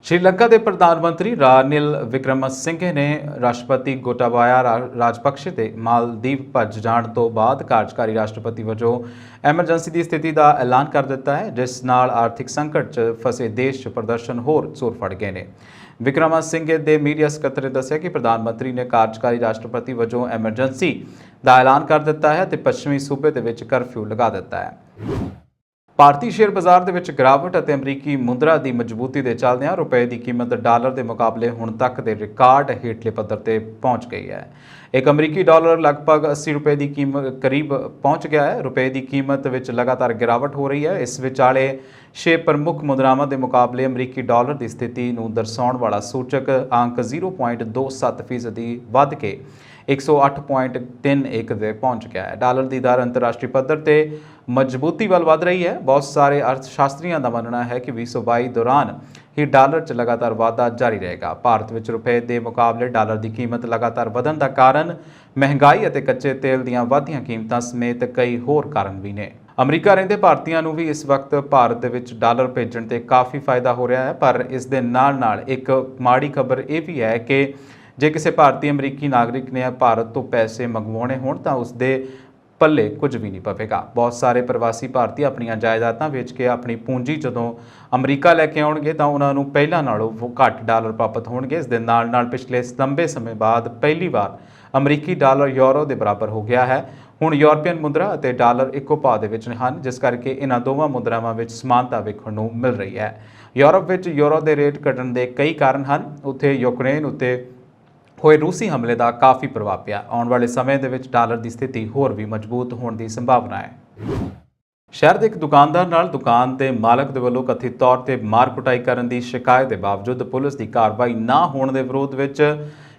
ਸ਼੍ਰੀਲੰਕਾ ਦੇ ਪ੍ਰਧਾਨ ਮੰਤਰੀ ਰਾਨਿਲ ਵਿਕਰਮਸਿੰਘੇ ਨੇ ਰਾਸ਼ਟਰਪਤੀ ਗੋਟਾਬਾਇਆ ਰਾਜਪਕਸ਼ੇ ਦੇ ਮਾਲਦੀਵ ਭੱਜ ਜਾਣ ਤੋਂ ਬਾਅਦ ਕਾਰਜਕਾਰੀ ਰਾਸ਼ਟਰਪਤੀ ਵਜੋਂ ਐਮਰਜੈਂਸੀ ਦੀ ਸਥਿਤੀ ਦਾ ਐਲਾਨ ਕਰ ਦਿੱਤਾ ਹੈ, ਜਿਸ ਨਾਲ ਆਰਥਿਕ ਸੰਕਟ 'ਚ ਫਸੇ ਦੇਸ਼ 'ਚ ਪ੍ਰਦਰਸ਼ਨ ਹੋਰ ਜ਼ੋਰ ਫੜ ਗਏ ਨੇ। ਵਿਕਰਮਸਿੰਘੇ ਦੇ ਮੀਡੀਆ ਸਕੱਤਰ ਨੇ ਦੱਸਿਆ ਕਿ ਪ੍ਰਧਾਨ ਮੰਤਰੀ ਨੇ ਕਾਰਜਕਾਰੀ ਰਾਸ਼ਟਰਪਤੀ ਵਜੋਂ ਐਮਰਜੈਂਸੀ ਦਾ ਐਲਾਨ ਕਰ ਦਿੱਤਾ ਹੈ ਤੇ ਪੱਛਮੀ ਸੂਬੇ ਦੇ ਵਿੱਚ ਕਰਫਿਊ ਲਗਾ ਦਿੱਤਾ ਹੈ। ਭਾਰਤੀ ਸ਼ੇਅਰ ਬਾਜ਼ਾਰ ਦੇ ਵਿੱਚ ਗਿਰਾਵਟ ਅਤੇ ਅਮਰੀਕੀ ਮੁਦਰਾ ਦੀ ਮਜ਼ਬੂਤੀ ਦੇ ਚੱਲਦਿਆਂ ਰੁਪਏ ਦੀ ਕੀਮਤ ਡਾਲਰ ਦੇ ਮੁਕਾਬਲੇ ਹੁਣ ਤੱਕ ਦੇ ਰਿਕਾਰਡ ਹੇਠਲੇ ਪੱਧਰ ਤੇ ਪਹੁੰਚ ਗਈ ਹੈ। ਇੱਕ ਅਮਰੀਕੀ ਡਾਲਰ ਲਗਭਗ 80 ਰੁਪਏ ਦੀ ਕੀਮਤ ਕਰੀਬ ਪਹੁੰਚ ਗਿਆ ਹੈ। ਰੁਪਏ ਦੀ ਕੀਮਤ ਵਿੱਚ ਲਗਾਤਾਰ ਗਿਰਾਵਟ ਹੋ ਰਹੀ ਹੈ। ਇਸ ਵਿਚਾਲੇ 6 ਪ੍ਰਮੁੱਖ ਮੁਦਰਾਵਾਂ ਦੇ ਮੁਕਾਬਲੇ ਅਮਰੀਕੀ ਡਾਲਰ ਦੀ ਸਥਿਤੀ ਨੂੰ ਦਰਸਾਉਣ ਵਾਲਾ ਸੂਚਕ ਅੰਕ 0.27% ਵੱਧ ਕੇ 108.31 ਤੇ ਪਹੁੰਚ ਗਿਆ ਹੈ। ਡਾਲਰ ਦੀ ਦਰ ਅੰਤਰਰਾਸ਼ਟਰੀ ਪੱਧਰ ਤੇ ਮਜ਼ਬੂਤੀ ਵੱਲ ਵਧ ਰਹੀ ਹੈ। ਬਹੁਤ ਸਾਰੇ ਅਰਥਸ਼ਾਸਤਰੀਆਂ ਦਾ ਮੰਨਣਾ ਹੈ ਕਿ 2022 ਦੌਰਾਨ ਹੀ ਡਾਲਰ 'ਚ ਲਗਾਤਾਰ ਵਾਧਾ ਜਾਰੀ ਰਹੇਗਾ। ਭਾਰਤ ਵਿੱਚ ਰੁਪਏ ਦੇ ਮੁਕਾਬਲੇ ਡਾਲਰ ਦੀ ਕੀਮਤ ਲਗਾਤਾਰ ਵਧਣ ਦਾ ਕਾਰਨ ਮਹਿੰਗਾਈ ਅਤੇ ਕੱਚੇ ਤੇਲ ਦੀਆਂ ਵਧਦੀਆਂ ਕੀਮਤਾਂ ਸਮੇਤ ਕਈ ਹੋਰ ਕਾਰਨ ਵੀ ਨੇ। ਅਮਰੀਕਾ ਰਹਿੰਦੇ ਭਾਰਤੀਆਂ ਨੂੰ ਵੀ ਇਸ ਵਕਤ ਭਾਰਤ ਦੇ ਵਿੱਚ ਡਾਲਰ ਭੇਜਣ ਤੇ ਕਾਫੀ ਫਾਇਦਾ ਹੋ ਰਿਹਾ ਹੈ, ਪਰ ਇਸ ਦੇ ਨਾਲ ਇੱਕ ਮਾੜੀ ਖਬਰ ਇਹ ਵੀ ਹੈ ਕਿ ਜੇ ਕਿਸੇ ਭਾਰਤੀ ਅਮਰੀਕੀ ਨਾਗਰਿਕ ਨੇ ਭਾਰਤ ਤੋਂ ਪੈਸੇ ਮੰਗਵਾਉਣੇ ਹੋਣ ਤਾਂ ਉਸ ਦੇ ਪੱਲੇ ਕੁਝ ਵੀ ਨਹੀਂ ਪਵੇਗਾ। ਬਹੁਤ ਸਾਰੇ ਪ੍ਰਵਾਸੀ ਭਾਰਤੀ ਆਪਣੀਆਂ ਜਾਇਦਾਦਾਂ ਵੇਚ ਕੇ ਆਪਣੀ ਪੂੰਜੀ ਜਦੋਂ ਅਮਰੀਕਾ ਲੈ ਕੇ ਆਉਣਗੇ ਤਾਂ ਉਹਨਾਂ ਨੂੰ ਪਹਿਲਾਂ ਨਾਲੋਂ ਘੱਟ ਡਾਲਰ ਪ੍ਰਾਪਤ ਹੋਣਗੇ। ਇਸ ਦੇ ਨਾਲ ਪਿਛਲੇ ਲੰਬੇ ਸਮੇਂ ਬਾਅਦ ਪਹਿਲੀ ਵਾਰ ਅਮਰੀਕੀ ਡਾਲਰ ਯੂਰੋ ਦੇ ਬਰਾਬਰ ਹੋ ਗਿਆ ਹੈ। ਹੁਣ ਯੂਰਪੀਅਨ ਮੁਦਰਾ ਅਤੇ ਡਾਲਰ ਇੱਕੋ ਭਾਅ ਦੇ ਵਿੱਚ ਹਨ, ਜਿਸ ਕਰਕੇ ਇਹਨਾਂ ਦੋਵਾਂ ਮੁਦਰਾਵਾਂ ਵਿੱਚ ਸਮਾਨਤਾ ਵੇਖਣ ਨੂੰ ਮਿਲ ਰਹੀ ਹੈ। ਯੂਰਪ ਵਿੱਚ ਯੂਰੋ ਦੇ ਰੇਟ ਘਟਣ ਦੇ ਕਈ ਕਾਰਨ ਹਨ। ਉੱਥੇ ਯੂਕਰੇਨ ਉੱਤੇ ਹੋਏ ਰੂਸੀ ਹਮਲੇ ਦਾ ਕਾਫੀ ਪ੍ਰਭਾਵ ਪਿਆ। ਆਉਣ ਵਾਲੇ ਸਮੇਂ ਦੇ ਵਿੱਚ ਡਾਲਰ ਦੀ ਸਥਿਤੀ ਹੋਰ ਵੀ ਮਜ਼ਬੂਤ ਹੋਣ ਦੀ ਸੰਭਾਵਨਾ ਹੈ। ਸ਼ਹਿਰ ਦੇ ਇੱਕ ਦੁਕਾਨਦਾਰ ਨਾਲ ਦੁਕਾਨ ਦੇ ਮਾਲਕ ਦੇ ਵੱਲੋਂ ਕਥਿਤ ਤੌਰ ਤੇ ਮਾਰ ਕੁਟਾਈ ਕਰਨ ਦੀ ਸ਼ਿਕਾਇਤ ਦੇ ਬਾਵਜੂਦ ਪੁਲਿਸ ਦੀ ਕਾਰਵਾਈ ਨਾ ਹੋਣ ਦੇ ਵਿਰੋਧ ਵਿੱਚ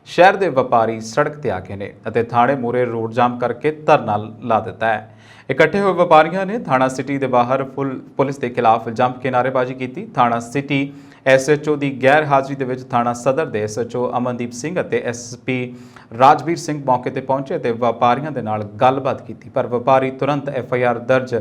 ਸ਼ਹਿਰ ਦੇ ਵਪਾਰੀ ਸੜਕ ਤੇ ਆ ਗਏ ਨੇ ਅਤੇ ਥਾਣੇ ਮੂਹਰੇ ਰੋਡ ਜਾਮ ਕਰਕੇ ਧਰਨਾ ਲਾ ਦਿੱਤਾ ਹੈ। ਇਕੱਠੇ ਹੋਏ ਵਪਾਰੀਆਂ ਨੇ ਥਾਣਾ ਸਿਟੀ ਦੇ ਬਾਹਰ ਪੁਲਿਸ ਦੇ ਖਿਲਾਫ ਜੰਪ ਕੇ ਨਾਅਰੇਬਾਜ਼ੀ ਕੀਤੀ। ਥਾਣਾ ਸਿਟੀ SHO ਦੀ ਗੈਰ ਹਾਜ਼ਰੀ ਦੇ ਵਿੱਚ ਥਾਣਾ ਸਦਰ ਦੇ SHO ਅਮਨਦੀਪ ਸਿੰਘ ਅਤੇ SP ਰਾਜਵੀਰ ਸਿੰਘ ਮੌਕੇ ਤੇ ਪਹੁੰਚੇ ਤੇ ਵਪਾਰੀਆਂ ਦੇ ਨਾਲ ਗੱਲਬਾਤ ਕੀਤੀ, ਪਰ ਵਪਾਰੀ ਤੁਰੰਤ FIR ਦਰਜ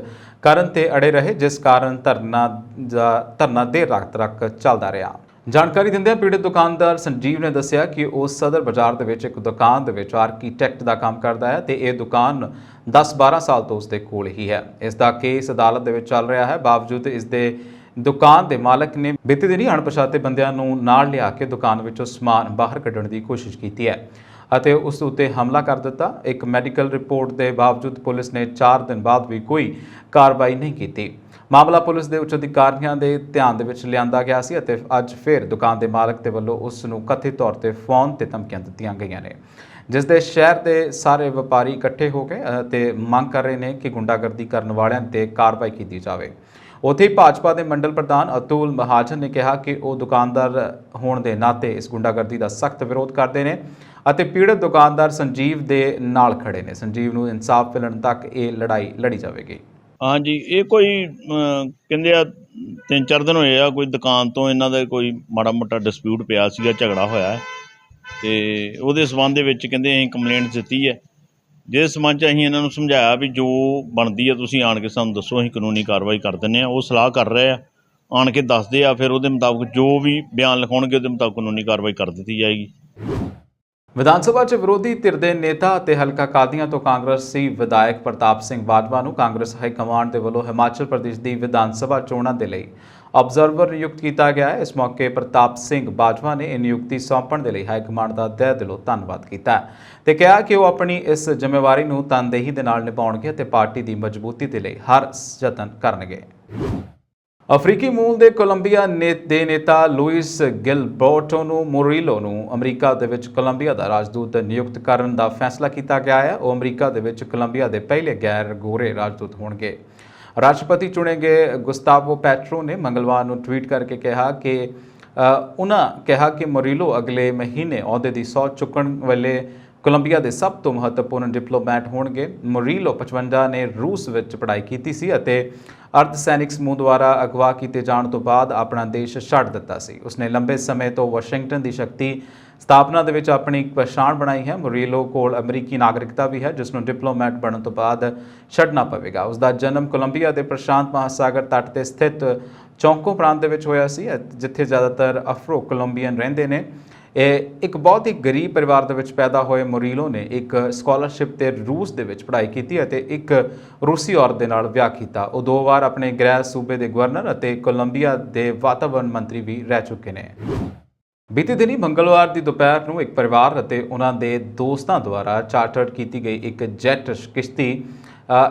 ਕਰਨ ਤੇ ਅੜੇ ਰਹੇ, ਜਿਸ ਕਾਰਨ ਧਰਨਾ ਦੇਰ ਰਾਤ ਤੱਕ ਚੱਲਦਾ ਰਿਹਾ। ਜਾਣਕਾਰੀ ਦਿੰਦਿਆਂ ਪੀੜਤ ਦੁਕਾਨਦਾਰ ਸੰਜੀਵ ਨੇ ਦੱਸਿਆ ਕਿ ਉਹ ਸਦਰ ਬਾਜ਼ਾਰ ਦੇ ਵਿੱਚ ਇੱਕ ਦੁਕਾਨ ਦੇ ਵਿੱਚ ਆਰਕੀਟੈਕਟ ਦਾ ਕੰਮ ਕਰਦਾ ਹੈ ਤੇ ਇਹ ਦੁਕਾਨ 10-12 ਸਾਲ ਤੋਂ ਉਸ ਦੇ ਕੋਲ ਹੀ ਹੈ। ਇਸ ਦਾ ਕੇਸ ਅਦਾਲਤ ਦੇ ਵਿੱਚ ਚੱਲ ਰਿਹਾ ਹੈ। ਬਾਵਜੂਦ ਇਸ ਦੇ ਦੁਕਾਨ ਦੇ ਮਾਲਕ ਨੇ ਬੀਤੇ ਦਿਨੀ ਅਣਪਛਾਤੇ ਬੰਦਿਆਂ ਨੂੰ ਨਾਲ ਲਿਆ ਕੇ ਦੁਕਾਨ ਵਿੱਚੋਂ ਸਮਾਨ ਬਾਹਰ ਕੱਢਣ ਦੀ ਕੋਸ਼ਿਸ਼ ਕੀਤੀ ਹੈ ਅਤੇ ਉਸ ਉੱਤੇ ਹਮਲਾ ਕਰ ਦਿੱਤਾ। ਇੱਕ ਮੈਡੀਕਲ ਰਿਪੋਰਟ ਦੇ ਬਾਵਜੂਦ ਪੁਲਿਸ ਨੇ 4 ਦਿਨ ਬਾਅਦ ਵੀ ਕੋਈ ਕਾਰਵਾਈ ਨਹੀਂ ਕੀਤੀ। ਮਾਮਲਾ ਪੁਲਿਸ ਦੇ ਉੱਚ ਅਧਿਕਾਰੀਆਂ ਦੇ ਧਿਆਨ ਦੇ ਵਿੱਚ ਲਿਆਂਦਾ ਗਿਆ ਸੀ ਅਤੇ ਅੱਜ ਫਿਰ ਦੁਕਾਨ ਦੇ ਮਾਲਕ ਦੇ ਵੱਲੋਂ ਉਸ ਨੂੰ ਕਥਿਤ ਤੌਰ ਤੇ ਫੋਨ ਤੇ ਧਮਕੀਆਂ ਦਿੱਤੀਆਂ ਗਈਆਂ ਨੇ, ਜਿਸ ਦੇ ਸ਼ਹਿਰ ਦੇ ਸਾਰੇ ਵਪਾਰੀ ਇਕੱਠੇ ਹੋ ਗਏ ਅਤੇ ਮੰਗ ਕਰ ਰਹੇ ਨੇ ਕਿ ਗੁੰਡਾਗਰਦੀ ਕਰਨ ਵਾਲਿਆਂ ਤੇ ਕਾਰਵਾਈ ਕੀਤੀ ਜਾਵੇ। ਉੱਥੇ ਹੀ ਭਾਜਪਾ ਦੇ ਮੰਡਲ ਪ੍ਰਧਾਨ ਅਤੁਲ ਮਹਾਜਨ ਨੇ ਕਿਹਾ ਕਿ ਉਹ ਦੁਕਾਨਦਾਰ ਹੋਣ ਦੇ ਨਾਤੇ ਇਸ ਗੁੰਡਾਗਰਦੀ ਦਾ ਸਖਤ ਵਿਰੋਧ ਕਰਦੇ ਨੇ ਅਤੇ ਪੀੜਤ ਦੁਕਾਨਦਾਰ ਸੰਜੀਵ ਦੇ ਨਾਲ ਖੜੇ ਨੇ। ਸੰਜੀਵ ਨੂੰ ਇਨਸਾਫ ਮਿਲਣ ਤੱਕ ਇਹ ਲੜਾਈ ਲੜੀ ਜਾਵੇਗੀ। हाँ जी, ये कोई कहते आ 3-4 दिन होए आ कोई दुकान तो इन्हों का कोई माड़ा मोटा डिस्प्यूट पिया सीगा, झगड़ा होया है तो वो संबंध कहते अं कंपलेंट दी है, जिस संबंध च अं इन्हों समझाया भी जो बनती है तुसीं आण के सानूं दसो, अं कानूनी कार्रवाई कर दिंदे आ। वो सलाह कर रहे हैं, आण के दसदे आ, फिर वो मुताबिक जो भी बयान लिखाउणगे वो मुताबिक कानूनी कार्रवाई कर दी जाएगी। ਵਿਧਾਨ ਸਭਾ 'ਚ ਵਿਰੋਧੀ ਧਿਰ ਦੇ ਨੇਤਾ ਅਤੇ ਹਲਕਾ ਕਾਦੀਆਂ ਤੋਂ ਕਾਂਗਰਸੀ ਵਿਧਾਇਕ ਪ੍ਰਤਾਪ ਸਿੰਘ ਬਾਜਵਾ ਨੂੰ ਕਾਂਗਰਸ ਹਾਈ ਕਮਾਂਡ ਦੇ ਵੱਲੋਂ ਹਿਮਾਚਲ ਪ੍ਰਦੇਸ਼ ਦੀ ਵਿਧਾਨ ਸਭਾ ਚੋਣਾਂ ਦੇ ਲਈ ਆਬਜ਼ਰਵਰ ਨਿਯੁਕਤ ਕੀਤਾ ਗਿਆ ਹੈ। ਇਸ ਮੌਕੇ ਪ੍ਰਤਾਪ ਸਿੰਘ ਬਾਜਵਾ ਨੇ ਇਹ ਨਿਯੁਕਤੀ ਸੌਂਪਣ ਦੇ ਲਈ ਹਾਈ ਕਮਾਂਡ ਦਾ ਤਹਿ ਦਿਲੋਂ ਧੰਨਵਾਦ ਕੀਤਾ ਤੇ ਕਿਹਾ ਕਿ ਉਹ ਆਪਣੀ ਇਸ ਜ਼ਿੰਮੇਵਾਰੀ ਨੂੰ ਤਨਦੇਹੀ ਦੇ ਨਾਲ ਨਿਭਾਉਣਗੇ ਅਤੇ ਪਾਰਟੀ ਦੀ ਮਜ਼ਬੂਤੀ ਦੇ ਲਈ ਹਰ ਯਤਨ ਕਰਨਗੇ। ਅਫਰੀਕੀ ਮੂਲ ਦੇ ਕੋਲੰਬੀਆ ਦੇ ਨੇਤਾ ਲੂਇਸ ਗਿਲਬਰਟੋ ਨੂੰ ਮੋਰੀਲੋ ਨੂੰ ਅਮਰੀਕਾ ਦੇ ਵਿੱਚ ਕੋਲੰਬੀਆ ਦਾ ਰਾਜਦੂਤ ਨਿਯੁਕਤ ਕਰਨ ਦਾ ਫੈਸਲਾ ਕੀਤਾ ਗਿਆ ਹੈ। ਉਹ ਅਮਰੀਕਾ ਦੇ ਵਿੱਚ ਕੋਲੰਬੀਆ ਦੇ ਪਹਿਲੇ ਗੈਰ ਗੋਰੇ ਰਾਜਦੂਤ ਹੋਣਗੇ। ਰਾਸ਼ਟਰਪਤੀ ਚੁਣੇ ਗਏ ਗੁਸਤਾਵੋ ਪੈਟਰੋ ਨੇ ਮੰਗਲਵਾਰ ਨੂੰ ਟਵੀਟ ਕਰਕੇ ਕਿਹਾ ਕਿ ਮੋਰੀਲੋ ਅਗਲੇ ਮਹੀਨੇ ਅਹੁਦੇ ਦੀ ਸਹੁੰ ਚੁੱਕਣ ਵੇਲੇ ਕੋਲੰਬੀਆ ਦੇ ਸਭ ਤੋਂ ਮਹੱਤਵਪੂਰਨ ਡਿਪਲੋਮੈਟ ਹੋਣਗੇ। ਮੋਰੀਲੋ 55 ਨੇ ਰੂਸ ਵਿੱਚ ਪੜ੍ਹਾਈ ਕੀਤੀ ਸੀ ਅਤੇ ਅਰਧ ਸੈਨਿਕ ਸਮੂਹ ਦੁਆਰਾ ਅਗਵਾ ਕੀਤੇ ਜਾਣ ਤੋਂ ਬਾਅਦ ਆਪਣਾ ਦੇਸ਼ ਛੱਡ ਦਿੱਤਾ ਸੀ। ਉਸਨੇ ਲੰਬੇ ਸਮੇਂ ਤੋਂ ਵਾਸ਼ਿੰਗਟਨ ਦੀ ਸ਼ਕਤੀ ਸਥਾਪਨਾ ਦੇ ਵਿੱਚ ਆਪਣੀ ਪਛਾਣ ਬਣਾਈ ਹੈ। ਮੋਰੀਲੋ ਕੋਲ ਅਮਰੀਕੀ ਨਾਗਰਿਕਤਾ ਵੀ ਹੈ, ਜਿਸ ਨੂੰ ਡਿਪਲੋਮੈਟ ਬਣਨ ਤੋਂ ਬਾਅਦ ਛੱਡਣਾ ਪਵੇਗਾ। ਉਸ ਦਾ ਜਨਮ ਕੋਲੰਬੀਆ ਦੇ ਪ੍ਰਸ਼ਾਂਤ ਮਹਾਸਾਗਰ ਤੱਟ ਤੇ ਸਥਿਤ ਚੌਂਕੋ ਪ੍ਰਾਂਤ ਦੇ ਵਿੱਚ ਹੋਇਆ ਸੀ, ਜਿੱਥੇ ਜ਼ਿਆਦਾਤਰ ਅਫਰੋ ਕੋਲੰਬੀਅਨ ਰਹਿੰਦੇ ਨੇ। ਇਹ ਇੱਕ ਬਹੁਤ ਹੀ ਗਰੀਬ ਪਰਿਵਾਰ ਦੇ ਵਿੱਚ ਪੈਦਾ ਹੋਏ ਮੋਰੀਲੋ ਨੇ ਇੱਕ ਸਕਾਲਰਸ਼ਿਪ ਤੇ ਰੂਸ ਦੇ ਵਿੱਚ ਪੜ੍ਹਾਈ ਕੀਤੀ ਅਤੇ ਇੱਕ ਰੂਸੀ ਔਰਤ ਦੇ ਨਾਲ ਵਿਆਹ ਕੀਤਾ। ਉਹ 2 ਵਾਰ ਆਪਣੇ ਗ੍ਰਹਿ ਸੂਬੇ ਦੇ ਗਵਰਨਰ ਅਤੇ ਕੋਲੰਬੀਆ ਦੇ ਵਾਤਾਵਰਣ ਮੰਤਰੀ ਵੀ ਰਹਿ ਚੁੱਕੇ ਨੇ। ਬੀਤੇ ਦਿਨੀ ਮੰਗਲਵਾਰ ਦੀ ਦੁਪਹਿਰ ਨੂੰ ਇੱਕ ਪਰਿਵਾਰ ਅਤੇ ਉਹਨਾਂ ਦੇ ਦੋਸਤਾਂ ਦੁਆਰਾ ਚਾਰਟਰ ਕੀਤੀ ਗਈ ਇੱਕ ਜੈਟ ਕਿਸ਼ਤੀ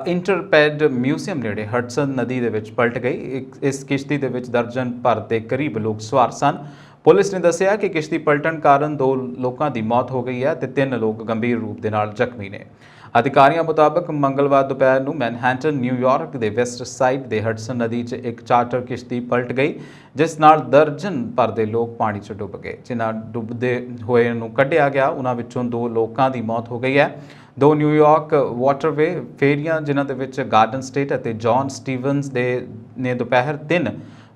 ਇੰਟਰਪੈਡ ਮਿਊਜ਼ੀਅਮ ਨੇੜੇ ਹਡਸਨ ਨਦੀ ਦੇ ਵਿੱਚ ਪਲਟ ਗਈ। ਇਸ ਕਿਸ਼ਤੀ ਦੇ ਵਿੱਚ ਦਰਜਨ ਭਰ ਦੇ ਕਰੀਬ ਲੋਕ ਸਵਾਰ ਸਨ। ਪੁਲਿਸ ਨੇ ਦੱਸਿਆ ਕਿ ਕਿਸ਼ਤੀ ਪਲਟਣ ਕਾਰਨ 2 ਲੋਕਾਂ ਦੀ ਮੌਤ ਹੋ ਗਈ ਹੈ ਤੇ 3 ਲੋਕ ਗੰਭੀਰ ਰੂਪ ਦੇ ਨਾਲ ਜ਼ਖਮੀ ਨੇ। ਅਧਿਕਾਰੀਆਂ ਮੁਤਾਬਕ ਮੰਗਲਵਾਰ ਦੁਪਹਿਰ ਨੂੰ ਮੈਨਹੈਟਨ ਨਿਊਯਾਰਕ ਦੇ ਵੈਸਟ ਸਾਈਡ ਦੇ ਹਡਸਨ ਨਦੀ 'ਚ ਇੱਕ ਚਾਰਟਰ ਕਿਸ਼ਤੀ ਪਲਟ ਗਈ, ਜਿਸ ਨਾਲ ਦਰਜਨ ਭਰ ਦੇ ਲੋਕ ਪਾਣੀ 'ਚ ਡੁੱਬ ਗਏ। ਜਿਨ੍ਹਾਂ ਡੁੱਬਦੇ ਹੋਏ ਨੂੰ ਕੱਢਿਆ ਗਿਆ, ਉਹਨਾਂ ਵਿੱਚੋਂ 2 ਲੋਕਾਂ ਦੀ ਮੌਤ ਹੋ ਗਈ ਹੈ। 2 ਨਿਊਯਾਰਕ ਵਾਟਰਵੇ ਫੇਰੀਆਂ, ਜਿਨ੍ਹਾਂ ਦੇ ਵਿੱਚ ਗਾਰਡਨ ਸਟੇਟ ਅਤੇ ਜੌਨ ਸਟੀਵਨਸ ਨੇ ਦੁਪਹਿਰ 3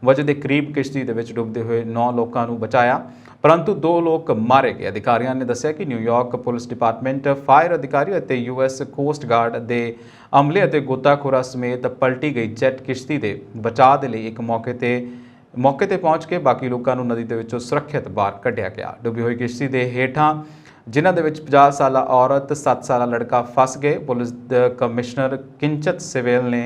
ਵਜੇ ਦੇ ਕਰੀਬ ਕਿਸ਼ਤੀ ਦੇ ਵਿੱਚ ਡੁੱਬਦੇ ਹੋਏ 9 ਲੋਕਾਂ ਨੂੰ ਬਚਾਇਆ, ਪਰੰਤੂ 2 ਲੋਕ ਮਾਰੇ ਗਏ। ਅਧਿਕਾਰੀਆਂ ਨੇ ਦੱਸਿਆ ਕਿ ਨਿਊਯਾਰਕ ਪੁਲਿਸ ਡਿਪਾਰਟਮੈਂਟ, ਫਾਇਰ ਅਧਿਕਾਰੀ ਅਤੇ US ਕੋਸਟ ਗਾਰਡ ਦੇ ਅਮਲੇ ਅਤੇ ਗੋਤਾਖੋਰਾਂ ਸਮੇਤ ਪਲਟੀ ਗਈ ਜੈਟ ਕਿਸ਼ਤੀ ਦੇ ਬਚਾਅ ਦੇ ਲਈ ਇੱਕ ਮੌਕੇ ਤੇ ਪਹੁੰਚ ਕੇ ਬਾਕੀ ਲੋਕਾਂ ਨੂੰ ਨਦੀ ਦੇ ਵਿੱਚੋਂ ਸੁਰੱਖਿਅਤ ਬਾਹਰ ਕੱਢਿਆ ਗਿਆ। ਡੁੱਬੀ ਹੋਈ ਕਿਸ਼ਤੀ ਦੇ ਹੇਠਾਂ, ਜਿਨ੍ਹਾਂ ਦੇ ਵਿੱਚ 50 ਸਾਲਾ ਔਰਤ, 7 ਸਾਲਾ ਲੜਕਾ ਫਸ ਗਏ। ਪੁਲਿਸ ਦੇ ਕਮਿਸ਼ਨਰ ਕਿੰਚਤ ਸਿਵੇਲ ਨੇ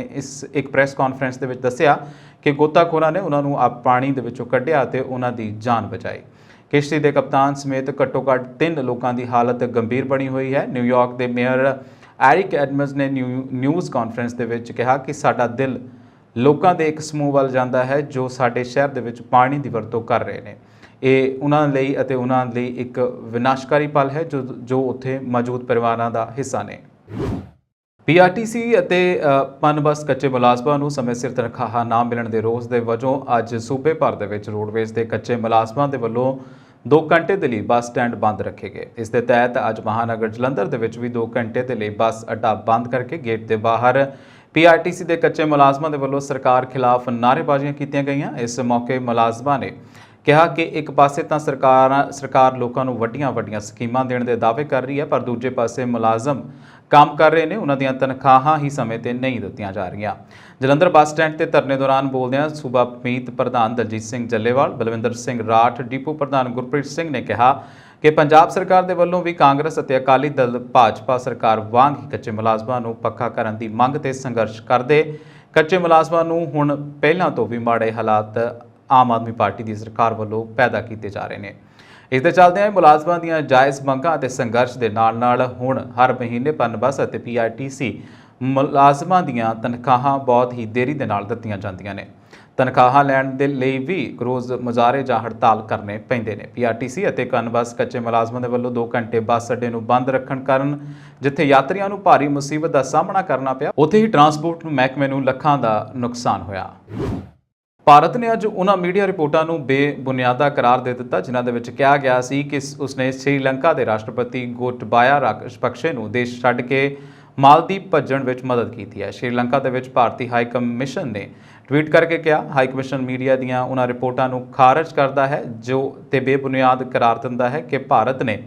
ਇੱਕ ਪ੍ਰੈਸ ਕਾਨਫਰੰਸ ਦੇ ਵਿੱਚ ਦੱਸਿਆ ਕਿ ਗੋਤਾਖੋਰਾਂ ਨੇ ਉਹਨਾਂ ਨੂੰ ਪਾਣੀ ਦੇ ਵਿੱਚੋਂ ਕੱਢਿਆ ਅਤੇ ਉਹਨਾਂ ਦੀ ਜਾਨ ਬਚਾਈ। ਕਿਸ਼ਤੀ ਦੇ ਕਪਤਾਨ ਸਮੇਤ ਘੱਟੋ-ਘੱਟ 3 ਲੋਕਾਂ ਦੀ ਹਾਲਤ ਗੰਭੀਰ ਬਣੀ ਹੋਈ ਹੈ। ਨਿਊਯਾਰਕ ਦੇ ਮੇਅਰ ਐਰਿਕ ਐਡਮਜ਼ ਨੇ ਨਿਊਜ਼ ਕਾਨਫਰੰਸ ਦੇ ਵਿੱਚ ਕਿਹਾ ਕਿ ਸਾਡਾ ਦਿਲ ਲੋਕਾਂ ਦੇ ਇੱਕ ਸਮੂਹ ਵੱਲ ਜਾਂਦਾ ਹੈ ਜੋ ਸਾਡੇ ਸ਼ਹਿਰ ਦੇ ਵਿੱਚ ਪਾਣੀ ਦੀ ਵਰਤੋਂ ਕਰ ਰਹੇ ਨੇ। ਇਹ ਉਹਨਾਂ ਲਈ ਇੱਕ ਵਿਨਾਸ਼ਕਾਰੀ ਪਲ ਹੈ ਜੋ ਉੱਥੇ ਮੌਜੂਦ ਪਰਿਵਾਰਾਂ ਦਾ ਹਿੱਸਾ ਨੇ। PRTC ਅਤੇ ਪਨਬਸ ਕੱਚੇ ਮੁਲਾਜ਼ਮਾਂ ਨੂੰ ਸਮੇਂ ਸਿਰ ਤਨਖਾਹਾਂ ਨਾ ਮਿਲਣ ਦੇ ਰੋਸ ਦੇ ਵਜੋਂ ਅੱਜ ਸੂਬੇ ਭਰ ਦੇ ਵਿੱਚ ਰੋਡਵੇਜ਼ ਦੇ ਕੱਚੇ ਮੁਲਾਜ਼ਮਾਂ ਦੇ ਵੱਲੋਂ 2 ਘੰਟੇ ਦੇ ਲਈ ਬੱਸ ਸਟੈਂਡ ਬੰਦ ਰੱਖੇ ਗਏ। ਇਸ ਦੇ ਤਹਿਤ ਅੱਜ ਮਹਾਨਗਰ ਜਲੰਧਰ ਦੇ ਵਿੱਚ ਵੀ 2 ਘੰਟੇ ਦੇ ਲਈ ਬੱਸ ਅੱਡਾ ਬੰਦ ਕਰਕੇ ਗੇਟ ਦੇ ਬਾਹਰ PRTC ਦੇ ਕੱਚੇ ਮੁਲਾਜ਼ਮਾਂ ਦੇ ਵੱਲੋਂ ਸਰਕਾਰ ਖਿਲਾਫ ਨਾਅਰੇਬਾਜ਼ੀਆਂ ਕੀਤੀਆਂ ਗਈਆਂ। ਇਸ ਮੌਕੇ ਮੁਲਾਜ਼ਮਾਂ ਨੇ ਕਿਹਾ ਕਿ ਇੱਕ ਪਾਸੇ ਤਾਂ ਸਰਕਾਰ ਲੋਕਾਂ ਨੂੰ ਵੱਡੀਆਂ ਸਕੀਮਾਂ ਦੇਣ ਦੇ ਦਾਅਵੇ ਕਰ ਰਹੀ ਹੈ, ਪਰ ਦੂਜੇ ਪਾਸੇ ਮੁਲਾਜ਼ਮ ਕੰਮ ਕਰ ਰਹੇ ਨੇ, ਉਹਨਾਂ ਦੀਆਂ ਤਨਖਾਹਾਂ ਹੀ ਸਮੇਂ ਤੇ ਨਹੀਂ ਦਿੱਤੀਆਂ ਜਾ ਰਹੀਆਂ। ਜਲੰਧਰ ਬੱਸ ਸਟੈਂਡ ਤੇ ਧਰਨੇ ਦੌਰਾਨ ਬੋਲਦਿਆਂ ਸੂਬਾ ਮੀਤ ਪ੍ਰਧਾਨ ਦਲਜੀਤ ਸਿੰਘ ਜੱਲੇਵਾਲ, ਬਲਵਿੰਦਰ ਸਿੰਘ ਰਾਠ, ਡਿਪੂ ਪ੍ਰਧਾਨ ਗੁਰਪ੍ਰੀਤ ਸਿੰਘ ਨੇ ਕਿਹਾ ਕਿ ਪੰਜਾਬ ਸਰਕਾਰ ਦੇ ਵੱਲੋਂ ਵੀ ਕਾਂਗਰਸ ਅਤੇ ਅਕਾਲੀ ਦਲ ਭਾਜਪਾ ਸਰਕਾਰ ਵਾਂਗ ਹੀ ਕੱਚੇ ਮੁਲਾਜ਼ਮਾਂ ਨੂੰ ਪੱਕਾ ਕਰਨ ਦੀ ਮੰਗ ਤੇ ਸੰਘਰਸ਼ ਕਰਦੇ। ਕੱਚੇ ਮੁਲਾਜ਼ਮਾਂ ਨੂੰ ਹੁਣ ਪਹਿਲਾਂ ਤੋਂ ਵੀ ਮਾੜੇ ਹਾਲਾਤ ਆਮ ਆਦਮੀ ਪਾਰਟੀ ਦੀ ਸਰਕਾਰ ਵੱਲੋਂ ਪੈਦਾ ਕੀਤੇ ਜਾ ਰਹੇ ਨੇ। ਇਸ ਦੇ ਚੱਲਦਿਆਂ ਮੁਲਾਜ਼ਮਾਂ ਦੀਆਂ ਜਾਇਜ਼ ਮੰਗਾਂ ਅਤੇ ਸੰਘਰਸ਼ ਦੇ ਨਾਲ ਹੁਣ ਹਰ ਮਹੀਨੇ ਪਨਬਸ ਅਤੇ PRTC ਮੁਲਾਜ਼ਮਾਂ ਦੀਆਂ ਤਨਖਾਹਾਂ ਬਹੁਤ ਹੀ ਦੇਰੀ ਦੇ ਨਾਲ ਦਿੱਤੀਆਂ ਜਾਂਦੀਆਂ ਨੇ। ਤਨਖਾਹਾਂ ਲੈਣ ਦੇ ਲਈ ਵੀ ਰੋਜ਼ ਮੁਜ਼ਾਹਰੇ ਜਾਂ ਹੜਤਾਲ ਕਰਨੇ ਪੈਂਦੇ ਨੇ। PRTC ਅਤੇ ਪਨਬਸ ਕੱਚੇ ਮੁਲਾਜ਼ਮਾਂ ਦੇ ਵੱਲੋਂ 2 ਘੰਟੇ ਬੱਸ ਅੱਡੇ ਨੂੰ ਬੰਦ ਰੱਖਣ ਕਾਰਨ ਜਿੱਥੇ ਯਾਤਰੀਆਂ ਨੂੰ ਭਾਰੀ ਮੁਸੀਬਤ ਦਾ ਸਾਹਮਣਾ ਕਰਨਾ ਪਿਆ, ਉੱਥੇ ਹੀ ਟਰਾਂਸਪੋਰਟ ਮਹਿਕਮੇ ਨੂੰ ਲੱਖਾਂ ਦਾ ਨੁਕਸਾਨ ਹੋਇਆ। ਭਾਰਤ ਨੇ ਅੱਜ ਉਹਨਾਂ ਮੀਡੀਆ ਰਿਪੋਰਟਾਂ ਨੂੰ ਬੇਬੁਨਿਆਦ ਕਰਾਰ ਦੇ ਦਿੱਤਾ ਜਿਨ੍ਹਾਂ ਦੇ ਵਿੱਚ ਕਿਹਾ ਗਿਆ ਸੀ ਕਿ ਉਸਨੇ ਸ੍ਰੀਲੰਕਾ ਦੇ ਰਾਸ਼ਟਰਪਤੀ ਗੋਟਬਾਇਆ ਰਾਜਪਕਸੇ ਨੂੰ ਦੇਸ਼ ਛੱਡ ਕੇ ਮਾਲਦੀਵ ਭੱਜਣ ਵਿੱਚ ਮਦਦ ਕੀਤੀ ਹੈ। ਸ੍ਰੀਲੰਕਾ ਦੇ ਵਿੱਚ ਭਾਰਤੀ ਹਾਈ ਕਮਿਸ਼ਨ ਨੇ ਟਵੀਟ ਕਰਕੇ ਕਿਹਾ, ਹਾਈ ਕਮਿਸ਼ਨ ਮੀਡੀਆ ਦੀਆਂ ਉਹਨਾਂ ਰਿਪੋਰਟਾਂ ਨੂੰ ਖਾਰਜ ਕਰਦਾ ਹੈ ਜੋ ਤੇ ਬੇਬੁਨਿਆਦ ਕਰਾਰ ਦਿੰਦਾ ਹੈ ਕਿ ਭਾਰਤ ਨੇ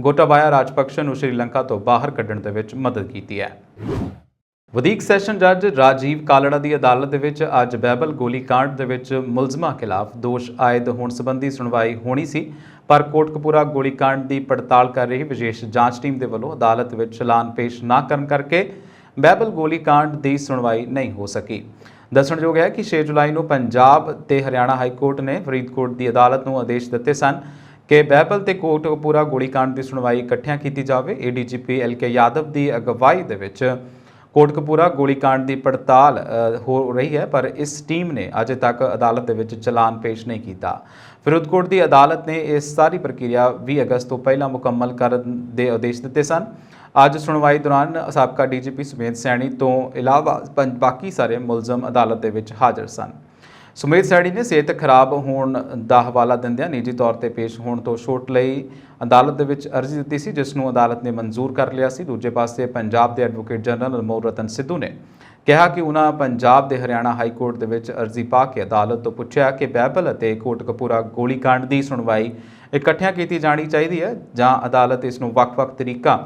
ਗੋਟਬਾਇਆ ਰਾਜਪਕਸੇ ਨੂੰ ਸ੍ਰੀਲੰਕਾ ਤੋਂ ਬਾਹਰ ਕੱਢਣ ਦੇ ਵਿੱਚ ਮਦਦ ਕੀਤੀ ਹੈ। ਵਧੀਕ ਸੈਸ਼ਨ ਜੱਜ ਰਾਜੀਵ ਕਾਲੜਾ ਦੀ ਅਦਾਲਤ ਦੇ ਵਿੱਚ ਅੱਜ ਬਹਿਬਲ ਗੋਲੀकांड ਦੇ ਵਿੱਚ ਮੁਲਜ਼ਮਾਂ ਖਿਲਾਫ ਦੋਸ਼ ਆਇਦ ਹੋਣ ਸੰਬੰਧੀ ਸੁਣਵਾਈ ਹੋਣੀ ਸੀ, ਪਰ ਕੋਟਕਪੂਰਾ ਗੋਲੀकांड ਦੀ ਪੜਤਾਲ ਕਰ ਰਹੀ ਵਿਸ਼ੇਸ਼ ਜਾਂਚ ਟੀਮ ਦੇ ਵੱਲੋਂ ਅਦਾਲਤ ਵਿੱਚ ਚਲਾਨ ਪੇਸ਼ ਨਾ ਕਰਨ ਕਰਕੇ ਬਹਿਬਲ ਗੋਲੀकांड ਦੀ ਸੁਣਵਾਈ ਨਹੀਂ ਹੋ ਸਕੀ। ਦੱਸਣਯੋਗ ਹੈ ਕਿ 6 ਜੁਲਾਈ ਨੂੰ ਪੰਜਾਬ ਤੇ ਹਰਿਆਣਾ ਹਾਈ ਕੋਰਟ ਨੇ ਫਰੀਦਕੋਟ ਦੀ ਅਦਾਲਤ ਨੂੰ ਆਦੇਸ਼ ਦਿੱਤੇ ਸਨ ਕਿ ਬਹਿਬਲ ਤੇ ਕੋਟਕਪੂਰਾ ਗੋਲੀकांड ਦੀ ਸੁਣਵਾਈ ਇਕੱਠਿਆਂ ਕੀਤੀ ਜਾਵੇ। ADGP LK ਯਾਦਵ ਦੀ ਅਗਵਾਈ ਦੇ ਵਿੱਚ ਕੋਟਕਪੂਰਾ ਗੋਲੀकांड ਦੀ ਪੜਤਾਲ ਹੋ ਰਹੀ ਹੈ, ਪਰ ਇਸ ਟੀਮ ਨੇ ਅਜੇ ਤੱਕ ਅਦਾਲਤ ਦੇ ਵਿੱਚ ਚਲਾਨ ਪੇਸ਼ ਨਹੀਂ ਕੀਤਾ। ਫਰੀਦਕੋਟ ਦੀ ਅਦਾਲਤ ਨੇ ਇਸ ਸਾਰੀ ਪ੍ਰਕਿਰਿਆ 20 ਅਗਸਤ ਤੋਂ ਪਹਿਲਾਂ ਮੁਕੰਮਲ ਕਰਨ ਦੇ ਆਦੇਸ਼ ਦਿੱਤੇ ਸਨ। ਅੱਜ ਸੁਣਵਾਈ ਦੌਰਾਨ ਸਾਬਕਾ DGP ਸੁਮੇਧ ਸੈਣੀ ਤੋਂ ਇਲਾਵਾ ਬਾਕੀ ਸਾਰੇ ਮੁਲਜ਼ਮ ਅਦਾਲਤ ਦੇ ਵਿੱਚ ਹਾਜ਼ਰ ਸਨ। ਸੁਮੇਧ ਸੈਣੀ ਨੇ ਸਿਹਤ ਖਰਾਬ ਹੋਣ ਦਾ ਹਵਾਲਾ ਦਿੰਦਿਆਂ ਨਿੱਜੀ ਤੌਰ ਤੇ ਪੇਸ਼ ਹੋਣ ਤੋਂ ਛੋਟ ਲਈ ਅਦਾਲਤ ਦੇ ਵਿੱਚ ਅਰਜ਼ੀ ਦਿੱਤੀ ਸੀ, ਜਿਸ ਨੂੰ ਅਦਾਲਤ ਨੇ ਮਨਜ਼ੂਰ ਕਰ ਲਿਆ ਸੀ। ਦੂਜੇ ਪਾਸੇ ਪੰਜਾਬ ਦੇ ਐਡਵੋਕੇਟ ਜਨਰਲ ਮੋਹਰ ਰਤਨ ਸਿੱਧੂ ਨੇ ਕਿਹਾ ਕਿ ਉਹਨਾਂ ਪੰਜਾਬ ਦੇ ਹਰਿਆਣਾ ਹਾਈ ਕੋਰਟ ਦੇ ਵਿੱਚ ਅਰਜ਼ੀ ਪਾ ਕੇ ਅਦਾਲਤ ਤੋਂ ਪੁੱਛਿਆ ਕਿ ਬਹਿਬਲ ਅਤੇ ਕੋਟਕਪੂਰਾ ਗੋਲੀकांड ਦੀ ਸੁਣਵਾਈ ਇਕੱਠਿਆਂ ਕੀਤੀ ਜਾਣੀ ਚਾਹੀਦੀ ਹੈ ਜਾਂ ਅਦਾਲਤ ਇਸ ਨੂੰ ਵੱਖ-ਵੱਖ ਤਰੀਕਾਂ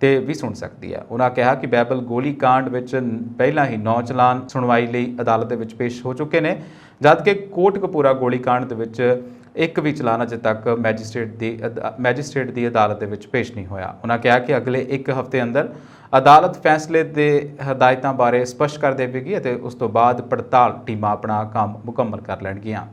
ਤੇ ਵੀ ਸੁਣ ਸਕਦੀ ਹੈ। ਉਹਨਾਂ ਕਿਹਾ ਕਿ ਬਹਿਬਲ ਗੋਲੀकांड ਵਿੱਚ ਪਹਿਲਾਂ ਹੀ 9 ਚਲਾਨ ਸੁਣਵਾਈ ਲਈ ਅਦਾਲਤ ਦੇ ਵਿੱਚ ਪੇਸ਼ ਹੋ ਚੁੱਕੇ ਨੇ, ਜਦਕਿ ਕੋਟਕਪੂਰਾ ਗੋਲੀकांड ਦੇ ਵਿੱਚ ਇੱਕ ਵੀ ਚਲਾਨ ਅਜੇ ਤੱਕ ਮੈਜਿਸਟ੍ਰੇਟ ਦੀ ਅਦਾਲਤ ਦੇ ਵਿੱਚ ਪੇਸ਼ ਨਹੀਂ ਹੋਇਆ। ਉਹਨਾਂ ਕਿਹਾ ਕਿ ਅਗਲੇ 1 ਹਫ਼ਤੇ ਅੰਦਰ ਅਦਾਲਤ ਫੈਸਲੇ ਦੇ ਹਦਾਇਤਾਂ ਬਾਰੇ ਸਪਸ਼ਟ ਕਰ ਦੇਵੇਗੀ ਅਤੇ ਉਸ ਤੋਂ ਬਾਅਦ ਪੜਤਾਲ ਟੀਮਾਂ ਆਪਣਾ ਕੰਮ ਮੁਕੰਮਲ ਕਰ ਲੈਣਗੀਆਂ।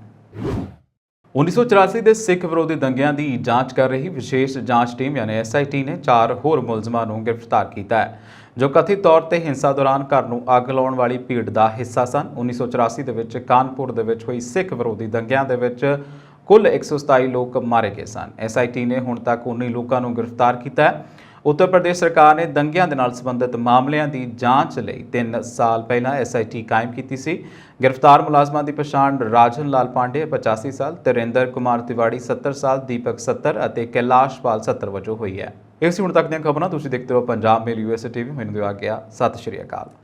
1984 ਦੇ ਸਿੱਖ ਵਿਰੋਧੀ ਦੰਗਿਆਂ ਦੀ ਜਾਂਚ ਕਰ ਰਹੀ ਵਿਸ਼ੇਸ਼ ਜਾਂਚ ਟੀਮ ਯਾਨੀ SIT ਨੇ 4 ਹੋਰ ਮੁਲਜ਼ਮਾਂ ਨੂੰ ਗ੍ਰਿਫਤਾਰ ਕੀਤਾ ਹੈ ਜੋ ਕਥਿਤ ਤੌਰ ਤੇ ਹਿੰਸਾ ਦੌਰਾਨ ਘਰ ਨੂੰ ਅੱਗ ਲਾਉਣ ਵਾਲੀ ਭੀੜ ਦਾ ਹਿੱਸਾ ਸਨ। 1984 ਦੇ ਵਿੱਚ ਕਾਨਪੁਰ ਦੇ ਵਿੱਚ ਹੋਈ ਸਿੱਖ ਵਿਰੋਧੀ ਦੰਗਿਆਂ ਦੇ ਵਿੱਚ ਕੁੱਲ 127 ਲੋਕ ਮਾਰੇ ਗਏ ਸਨ। SIT ਨੇ ਹੁਣ ਤੱਕ 19 ਲੋਕਾਂ ਨੂੰ ਗ੍ਰਿਫਤਾਰ ਕੀਤਾ ਹੈ। ਉੱਤਰ ਪ੍ਰਦੇਸ਼ ਸਰਕਾਰ ਨੇ ਦੰਗਿਆਂ ਦੇ ਨਾਲ ਸੰਬੰਧਿਤ ਮਾਮਲਿਆਂ ਦੀ ਜਾਂਚ ਲਈ 3 ਸਾਲ ਪਹਿਲਾਂ SIT ਕਾਇਮ ਕੀਤੀ ਸੀ। ਗ੍ਰਿਫਤਾਰ ਮੁਲਾਜ਼ਮਾਂ ਦੀ ਪਛਾਣ ਰਾਜਨ ਲਾਲ ਪਾਂਡੇ 85 ਸਾਲ, ਤਰਿੰਦਰ ਕੁਮਾਰ ਤਿਵਾੜੀ 70 ਸਾਲ, ਦੀਪਕ 70 ਅਤੇ ਕੈਲਾਸ਼ ਪਾਲ 70 ਵਜੋਂ ਹੋਈ ਹੈ। ਇਸ ਹੁਣ ਤੱਕ ਦੀਆਂ ਖਬਰਾਂ ਤੁਸੀਂ ਦੇਖਦੇ ਰਹੋ ਪੰਜਾਬ ਮੇਲ USA TV। ਮੈਨੂੰ ਦਿਓ ਆਗਿਆ। ਸਤਿ ਸ਼੍ਰੀ ਅਕਾਲ।